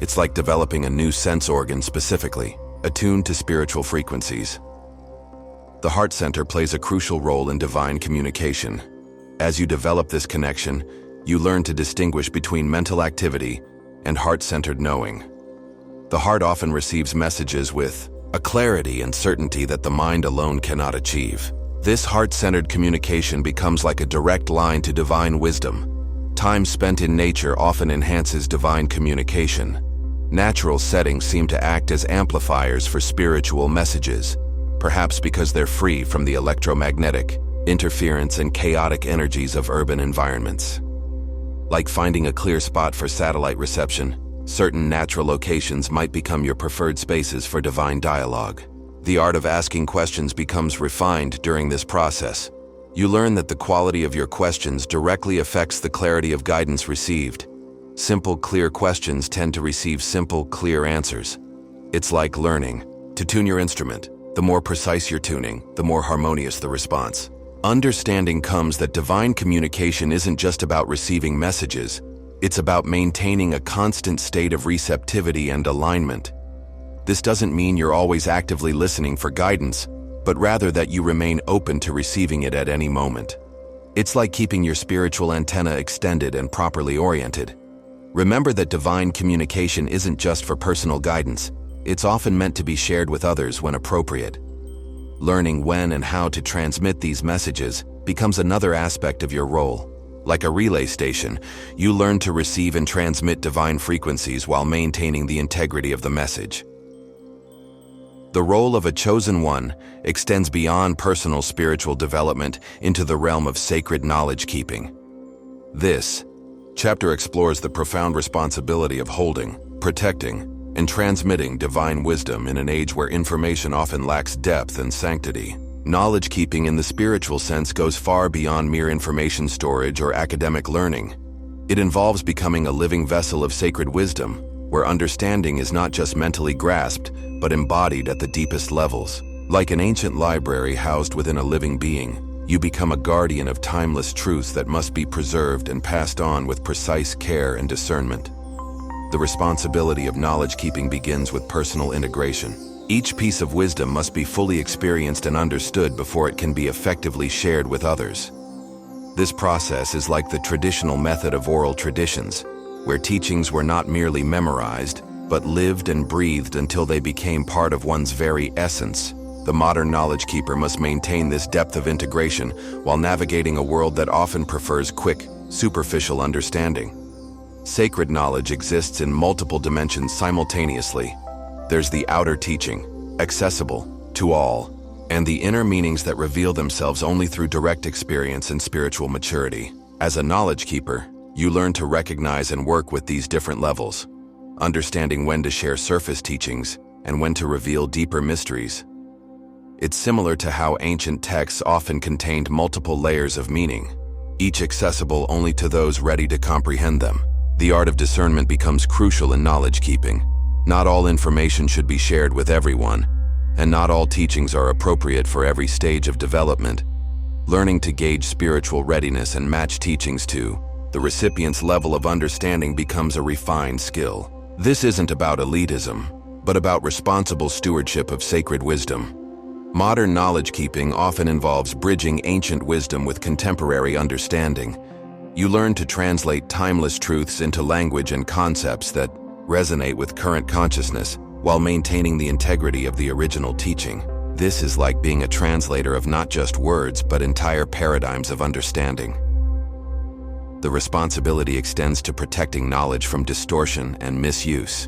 It's like developing a new sense organ specifically, attuned to spiritual frequencies. The heart center plays a crucial role in divine communication. As you develop this connection, you learn to distinguish between mental activity and heart-centered knowing. The heart often receives messages with a clarity and certainty that the mind alone cannot achieve. This heart-centered communication becomes like a direct line to divine wisdom. Time spent in nature often enhances divine communication. Natural settings seem to act as amplifiers for spiritual messages, perhaps because they're free from the electromagnetic interference and chaotic energies of urban environments. Like finding a clear spot for satellite reception, certain natural locations might become your preferred spaces for divine dialogue. The art of asking questions becomes refined during this process. You learn that the quality of your questions directly affects the clarity of guidance received. Simple, clear questions tend to receive simple, clear answers. It's like learning to tune your instrument. The more precise your tuning, the more harmonious the response. Understanding comes that divine communication isn't just about receiving messages, it's about maintaining a constant state of receptivity and alignment. This doesn't mean you're always actively listening for guidance, but rather that you remain open to receiving it at any moment. It's like keeping your spiritual antenna extended and properly oriented. Remember that divine communication isn't just for personal guidance. It's often meant to be shared with others when appropriate. Learning when and how to transmit these messages becomes another aspect of your role. Like a relay station, you learn to receive and transmit divine frequencies while maintaining the integrity of the message. The role of a chosen one extends beyond personal spiritual development into the realm of sacred knowledge keeping. This chapter explores the profound responsibility of holding, protecting, and transmitting divine wisdom in an age where information often lacks depth and sanctity. Knowledge keeping in the spiritual sense goes far beyond mere information storage or academic learning. It involves becoming a living vessel of sacred wisdom, where understanding is not just mentally grasped, but embodied at the deepest levels. Like an ancient library housed within a living being, you become a guardian of timeless truths that must be preserved and passed on with precise care and discernment. The responsibility of knowledge keeping begins with personal integration. Each piece of wisdom must be fully experienced and understood before it can be effectively shared with others. This process is like the traditional method of oral traditions, where teachings were not merely memorized, but lived and breathed until they became part of one's very essence. The modern knowledge keeper must maintain this depth of integration while navigating a world that often prefers quick, superficial understanding. Sacred knowledge exists in multiple dimensions simultaneously. There's the outer teaching, accessible to all, and the inner meanings that reveal themselves only through direct experience and spiritual maturity. As a knowledge keeper, you learn to recognize and work with these different levels, understanding when to share surface teachings and when to reveal deeper mysteries. It's similar to how ancient texts often contained multiple layers of meaning, each accessible only to those ready to comprehend them. The art of discernment becomes crucial in knowledge keeping. Not all information should be shared with everyone, and not all teachings are appropriate for every stage of development. Learning to gauge spiritual readiness and match teachings to the recipient's level of understanding becomes a refined skill. This isn't about elitism, but about responsible stewardship of sacred wisdom. Modern knowledge keeping often involves bridging ancient wisdom with contemporary understanding. You learn to translate timeless truths into language and concepts that resonate with current consciousness while maintaining the integrity of the original teaching. This is like being a translator of not just words, but entire paradigms of understanding. The responsibility extends to protecting knowledge from distortion and misuse.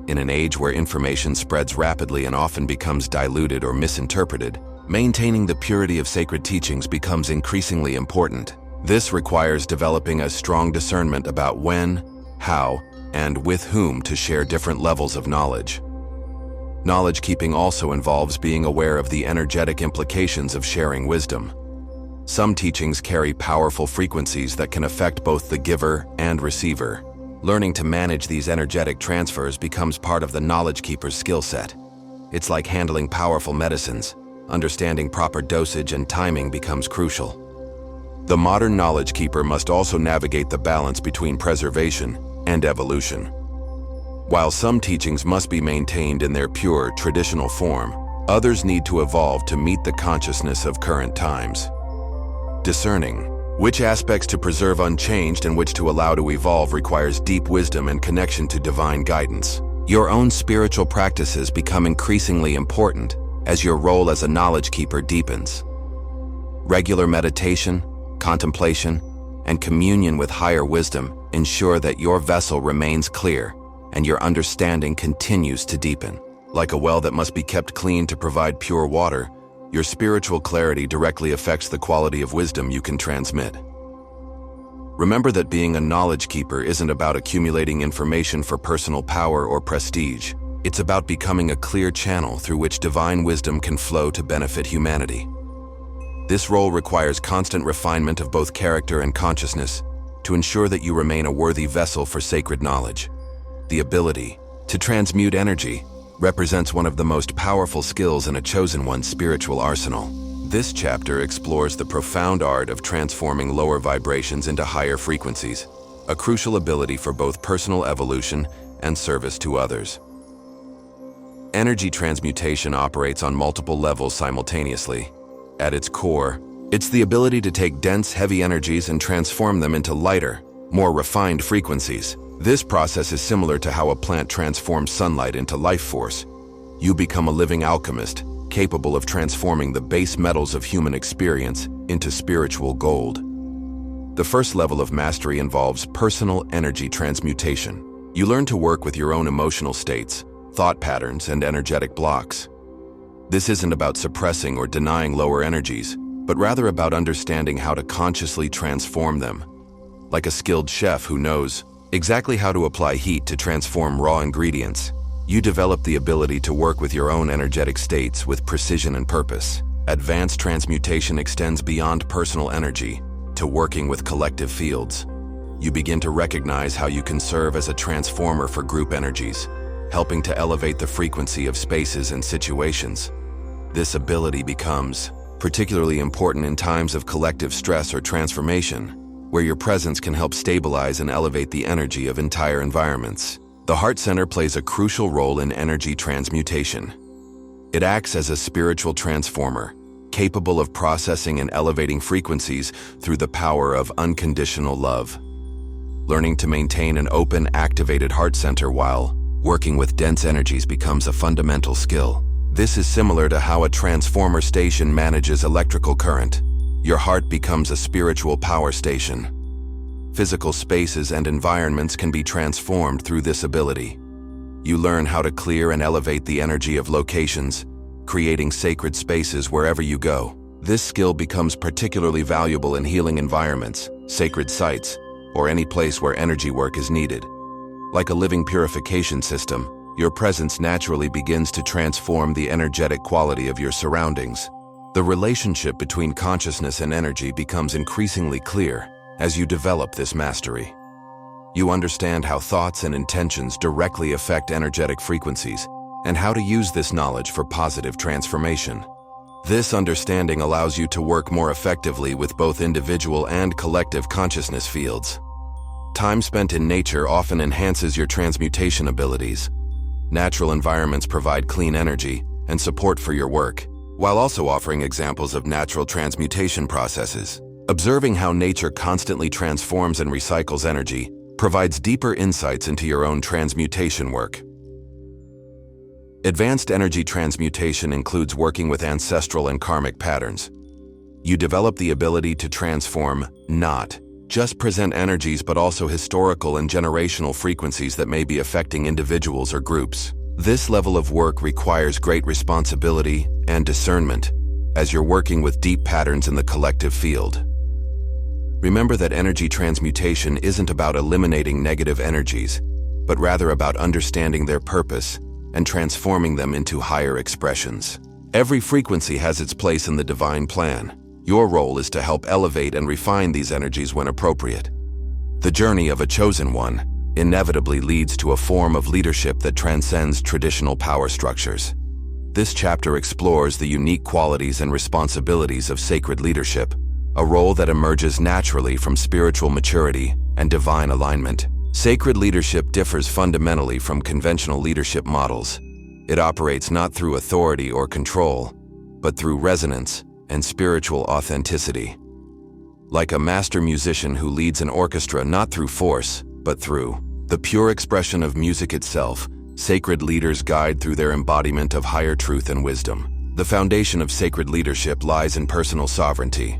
In an age where information spreads rapidly and often becomes diluted or misinterpreted, maintaining the purity of sacred teachings becomes increasingly important. This requires developing a strong discernment about when, how, and with whom to share different levels of knowledge. Knowledge keeping also involves being aware of the energetic implications of sharing wisdom. Some teachings carry powerful frequencies that can affect both the giver and receiver. Learning to manage these energetic transfers becomes part of the knowledge keeper's skill set. It's like handling powerful medicines. Understanding proper dosage and timing becomes crucial. The modern knowledge keeper must also navigate the balance between preservation and evolution. While some teachings must be maintained in their pure, traditional form, others need to evolve to meet the consciousness of current times. Discerning which aspects to preserve unchanged and which to allow to evolve requires deep wisdom and connection to divine guidance. Your own spiritual practices become increasingly important as your role as a knowledge keeper deepens. Regular meditation, contemplation, and communion with higher wisdom ensure that your vessel remains clear and your understanding continues to deepen. Like a well that must be kept clean to provide pure water, your spiritual clarity directly affects the quality of wisdom you can transmit. Remember that being a knowledge keeper isn't about accumulating information for personal power or prestige. It's about becoming a clear channel through which divine wisdom can flow to benefit humanity. This role requires constant refinement of both character and consciousness to ensure that you remain a worthy vessel for sacred knowledge. The ability to transmute energy represents one of the most powerful skills in a chosen one's spiritual arsenal. This chapter explores the profound art of transforming lower vibrations into higher frequencies, a crucial ability for both personal evolution and service to others. Energy transmutation operates on multiple levels simultaneously. At its core, it's the ability to take dense, heavy energies and transform them into lighter, more refined frequencies. This process is similar to how a plant transforms sunlight into life force. You become a living alchemist, capable of transforming the base metals of human experience into spiritual gold. The first level of mastery involves personal energy transmutation. You learn to work with your own emotional states, thought patterns, and energetic blocks. This isn't about suppressing or denying lower energies, but rather about understanding how to consciously transform them. Like a skilled chef who knows exactly how to apply heat to transform raw ingredients, you develop the ability to work with your own energetic states with precision and purpose. Advanced transmutation extends beyond personal energy to working with collective fields. You begin to recognize how you can serve as a transformer for group energies, helping to elevate the frequency of spaces and situations. This ability becomes particularly important in times of collective stress or transformation, where your presence can help stabilize and elevate the energy of entire environments. The heart center plays a crucial role in energy transmutation. It acts as a spiritual transformer, capable of processing and elevating frequencies through the power of unconditional love. Learning to maintain an open, activated heart center while working with dense energies becomes a fundamental skill. This is similar to how a transformer station manages electrical current. Your heart becomes a spiritual power station. Physical spaces and environments can be transformed through this ability. You learn how to clear and elevate the energy of locations, creating sacred spaces wherever you go. This skill becomes particularly valuable in healing environments, sacred sites, or any place where energy work is needed. Like a living purification system, your presence naturally begins to transform the energetic quality of your surroundings. The relationship between consciousness and energy becomes increasingly clear as you develop this mastery. You understand how thoughts and intentions directly affect energetic frequencies and how to use this knowledge for positive transformation. This understanding allows you to work more effectively with both individual and collective consciousness fields. Time spent in nature often enhances your transmutation abilities. Natural environments provide clean energy and support for your work, while also offering examples of natural transmutation processes. Observing how nature constantly transforms and recycles energy provides deeper insights into your own transmutation work. Advanced energy transmutation includes working with ancestral and karmic patterns. You develop the ability to transform not just present energies but also historical and generational frequencies that may be affecting individuals or groups. This level of work requires great responsibility and discernment as you're working with deep patterns in the collective field. Remember that energy transmutation isn't about eliminating negative energies. but rather about understanding their purpose and transforming them into higher expressions. Every frequency has its place in the divine plan. Your role is to help elevate and refine these energies when appropriate. The journey of a chosen one inevitably leads to a form of leadership that transcends traditional power structures. This chapter explores the unique qualities and responsibilities of sacred leadership, a role that emerges naturally from spiritual maturity and divine alignment. Sacred leadership differs fundamentally from conventional leadership models. It operates not through authority or control, but through resonance and spiritual authenticity. Like a master musician who leads an orchestra not through force, but through the pure expression of music itself, sacred leaders guide through their embodiment of higher truth and wisdom. The foundation of sacred leadership lies in personal sovereignty.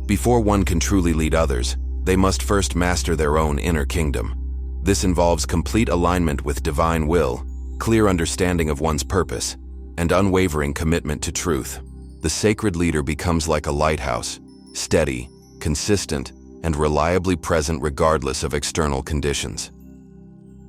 Before one can truly lead others, they must first master their own inner kingdom. This involves complete alignment with divine will, clear understanding of one's purpose, and unwavering commitment to truth. The sacred leader becomes like a lighthouse, steady, consistent, and reliably present regardless of external conditions.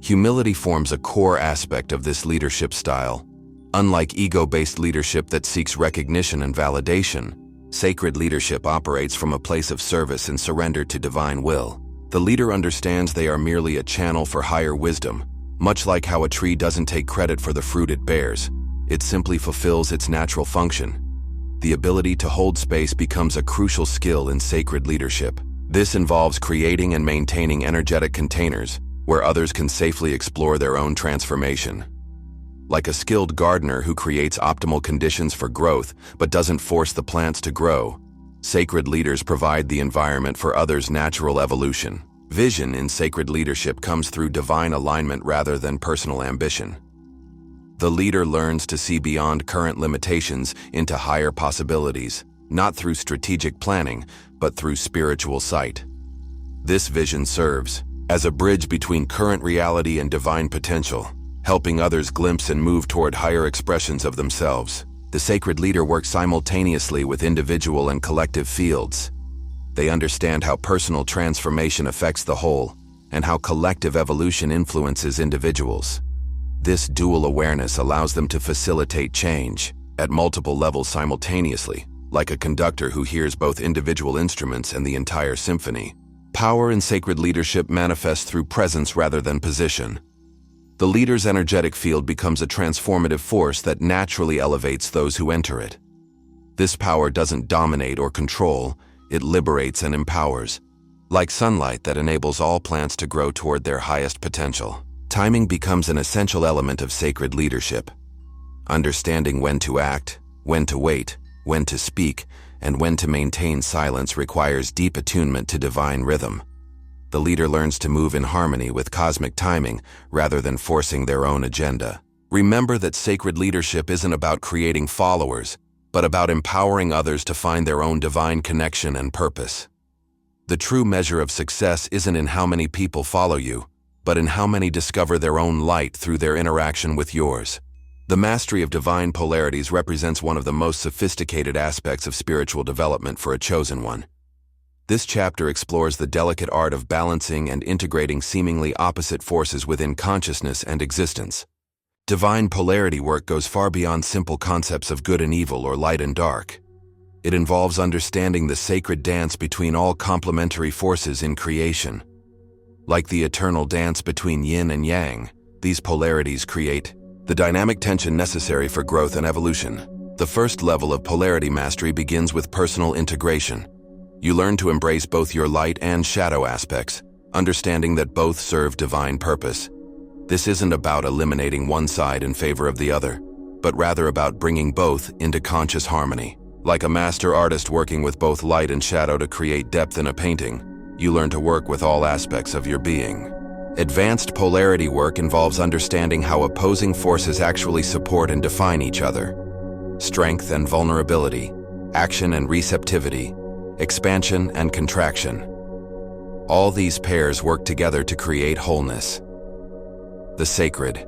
Humility forms a core aspect of this leadership style. Unlike ego-based leadership that seeks recognition and validation, sacred leadership operates from a place of service and surrender to divine will. The leader understands they are merely a channel for higher wisdom, much like how a tree doesn't take credit for the fruit it bears. It simply fulfills its natural function. The ability to hold space becomes a crucial skill in sacred leadership. This involves creating and maintaining energetic containers where others can safely explore their own transformation. Like a skilled gardener who creates optimal conditions for growth but doesn't force the plants to grow, sacred leaders provide the environment for others' natural evolution. Vision in sacred leadership comes through divine alignment rather than personal ambition. The leader learns to see beyond current limitations into higher possibilities, not through strategic planning, but through spiritual sight. This vision serves as a bridge between current reality and divine potential, helping others glimpse and move toward higher expressions of themselves. The sacred leader works simultaneously with individual and collective fields. They understand how personal transformation affects the whole, and how collective evolution influences individuals. This dual awareness allows them to facilitate change at multiple levels simultaneously, like a conductor who hears both individual instruments and the entire symphony. Power in sacred leadership manifests through presence rather than position. The leader's energetic field becomes a transformative force that naturally elevates those who enter it. This power doesn't dominate or control, it liberates and empowers, like sunlight that enables all plants to grow toward their highest potential. Timing becomes an essential element of sacred leadership. Understanding when to act, when to wait, when to speak, and when to maintain silence requires deep attunement to divine rhythm. The leader learns to move in harmony with cosmic timing rather than forcing their own agenda. Remember that sacred leadership isn't about creating followers, but about empowering others to find their own divine connection and purpose. The true measure of success isn't in how many people follow you, but in how many discover their own light through their interaction with yours. The mastery of divine polarities represents one of the most sophisticated aspects of spiritual development for a chosen one. This chapter explores the delicate art of balancing and integrating seemingly opposite forces within consciousness and existence. Divine polarity work goes far beyond simple concepts of good and evil or light and dark. It involves understanding the sacred dance between all complementary forces in creation. Like the eternal dance between yin and yang, these polarities create the dynamic tension necessary for growth and evolution. The first level of polarity mastery begins with personal integration. You learn to embrace both your light and shadow aspects, understanding that both serve divine purpose. This isn't about eliminating one side in favor of the other, but rather about bringing both into conscious harmony. Like a master artist working with both light and shadow to create depth in a painting, you learn to work with all aspects of your being. Advanced polarity work involves understanding how opposing forces actually support and define each other. Strength and vulnerability, action and receptivity, expansion and contraction. All these pairs work together to create wholeness. The sacred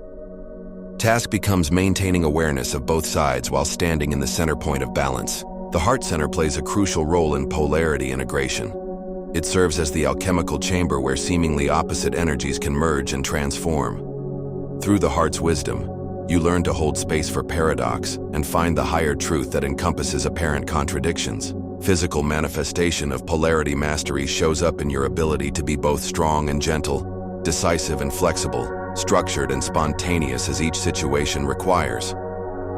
task becomes maintaining awareness of both sides while standing in the center point of balance. The heart center plays a crucial role in polarity integration. It serves as the alchemical chamber where seemingly opposite energies can merge and transform. Through the heart's wisdom, you learn to hold space for paradox and find the higher truth that encompasses apparent contradictions. Physical manifestation of polarity mastery shows up in your ability to be both strong and gentle, decisive and flexible, structured and spontaneous as each situation requires.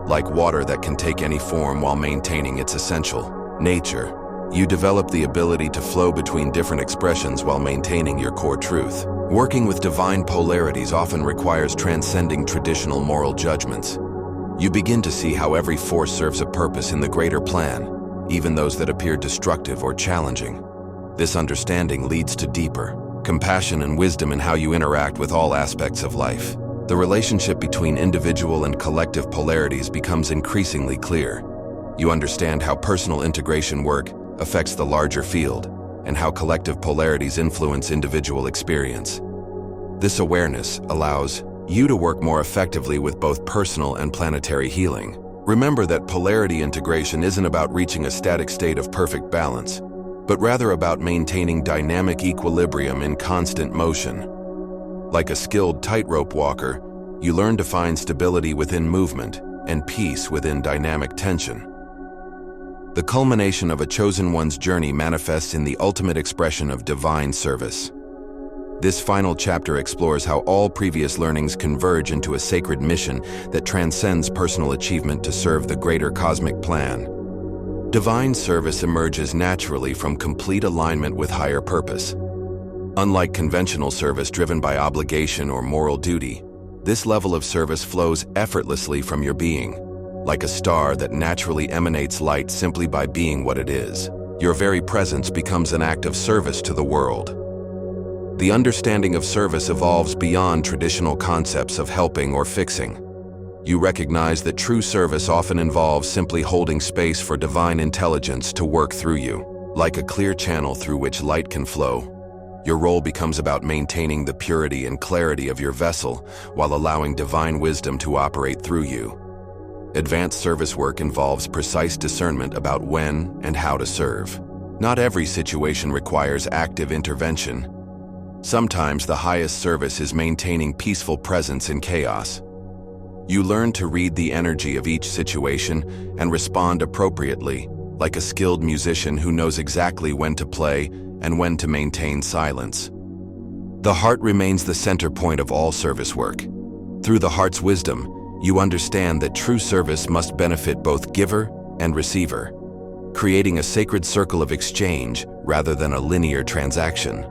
Like water that can take any form while maintaining its essential nature, you develop the ability to flow between different expressions while maintaining your core truth. Working with divine polarities often requires transcending traditional moral judgments. You begin to see how every force serves a purpose in the greater plan, even those that appear destructive or challenging. This understanding leads to deeper compassion and wisdom in how you interact with all aspects of life. The relationship between individual and collective polarities becomes increasingly clear. You understand how personal integration work affects the larger field, and how collective polarities influence individual experience. This awareness allows you to work more effectively with both personal and planetary healing. Remember that polarity integration isn't about reaching a static state of perfect balance, but rather about maintaining dynamic equilibrium in constant motion. Like a skilled tightrope walker, you learn to find stability within movement and peace within dynamic tension. The culmination of a chosen one's journey manifests in the ultimate expression of divine service. This final chapter explores how all previous learnings converge into a sacred mission that transcends personal achievement to serve the greater cosmic plan. Divine service emerges naturally from complete alignment with higher purpose. Unlike conventional service driven by obligation or moral duty, this level of service flows effortlessly from your being, like a star that naturally emanates light simply by being what it is. Your very presence becomes an act of service to the world. The understanding of service evolves beyond traditional concepts of helping or fixing. You recognize that true service often involves simply holding space for divine intelligence to work through you. Like a clear channel through which light can flow, your role becomes about maintaining the purity and clarity of your vessel while allowing divine wisdom to operate through you. Advanced service work involves precise discernment about when and how to serve. Not every situation requires active intervention. Sometimes the highest service is maintaining peaceful presence in chaos. You learn to read the energy of each situation and respond appropriately, like a skilled musician who knows exactly when to play and when to maintain silence. The heart remains the center point of all service work. Through the heart's wisdom, you understand that true service must benefit both giver and receiver, creating a sacred circle of exchange rather than a linear transaction.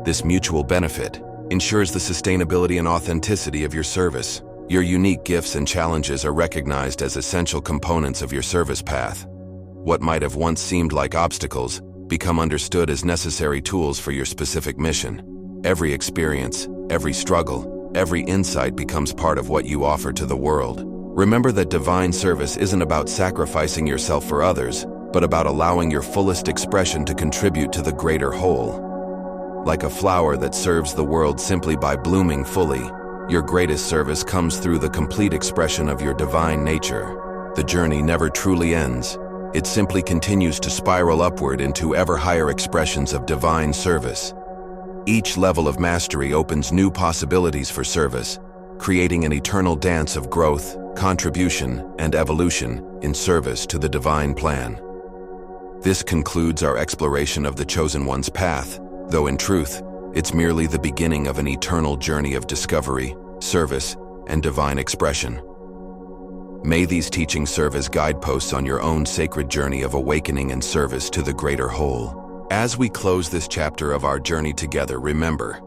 This mutual benefit ensures the sustainability and authenticity of your service. Your unique gifts and challenges are recognized as essential components of your service path. What might have once seemed like obstacles become understood as necessary tools for your specific mission. Every experience, every struggle, every insight becomes part of what you offer to the world. Remember that divine service isn't about sacrificing yourself for others, but about allowing your fullest expression to contribute to the greater whole. Like a flower that serves the world simply by blooming fully, your greatest service comes through the complete expression of your divine nature. The journey never truly ends. It simply continues to spiral upward into ever higher expressions of divine service. Each level of mastery opens new possibilities for service, creating an eternal dance of growth, contribution, and evolution in service to the divine plan. This concludes our exploration of the Chosen One's path, though in truth, it's merely the beginning of an eternal journey of discovery, service, and divine expression. May these teachings serve as guideposts on your own sacred journey of awakening and service to the greater whole. As we close this chapter of our journey together, remember,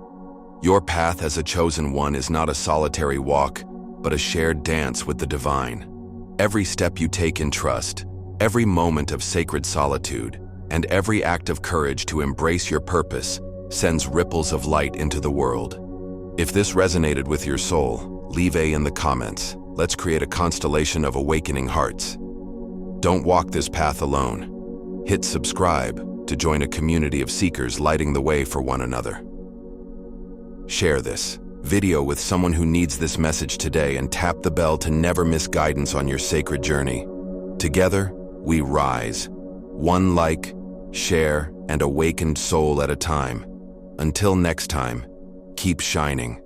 your path as a chosen one is not a solitary walk, but a shared dance with the divine. Every step you take in trust, every moment of sacred solitude, and every act of courage to embrace your purpose sends ripples of light into the world. If this resonated with your soul, leave A in the comments. Let's create a constellation of awakening hearts. Don't walk this path alone. Hit subscribe to join a community of seekers lighting the way for one another. Share this video with someone who needs this message today and tap the bell to never miss guidance on your sacred journey. Together, we rise. One like, share, and awakened soul at a time. Until next time, keep shining.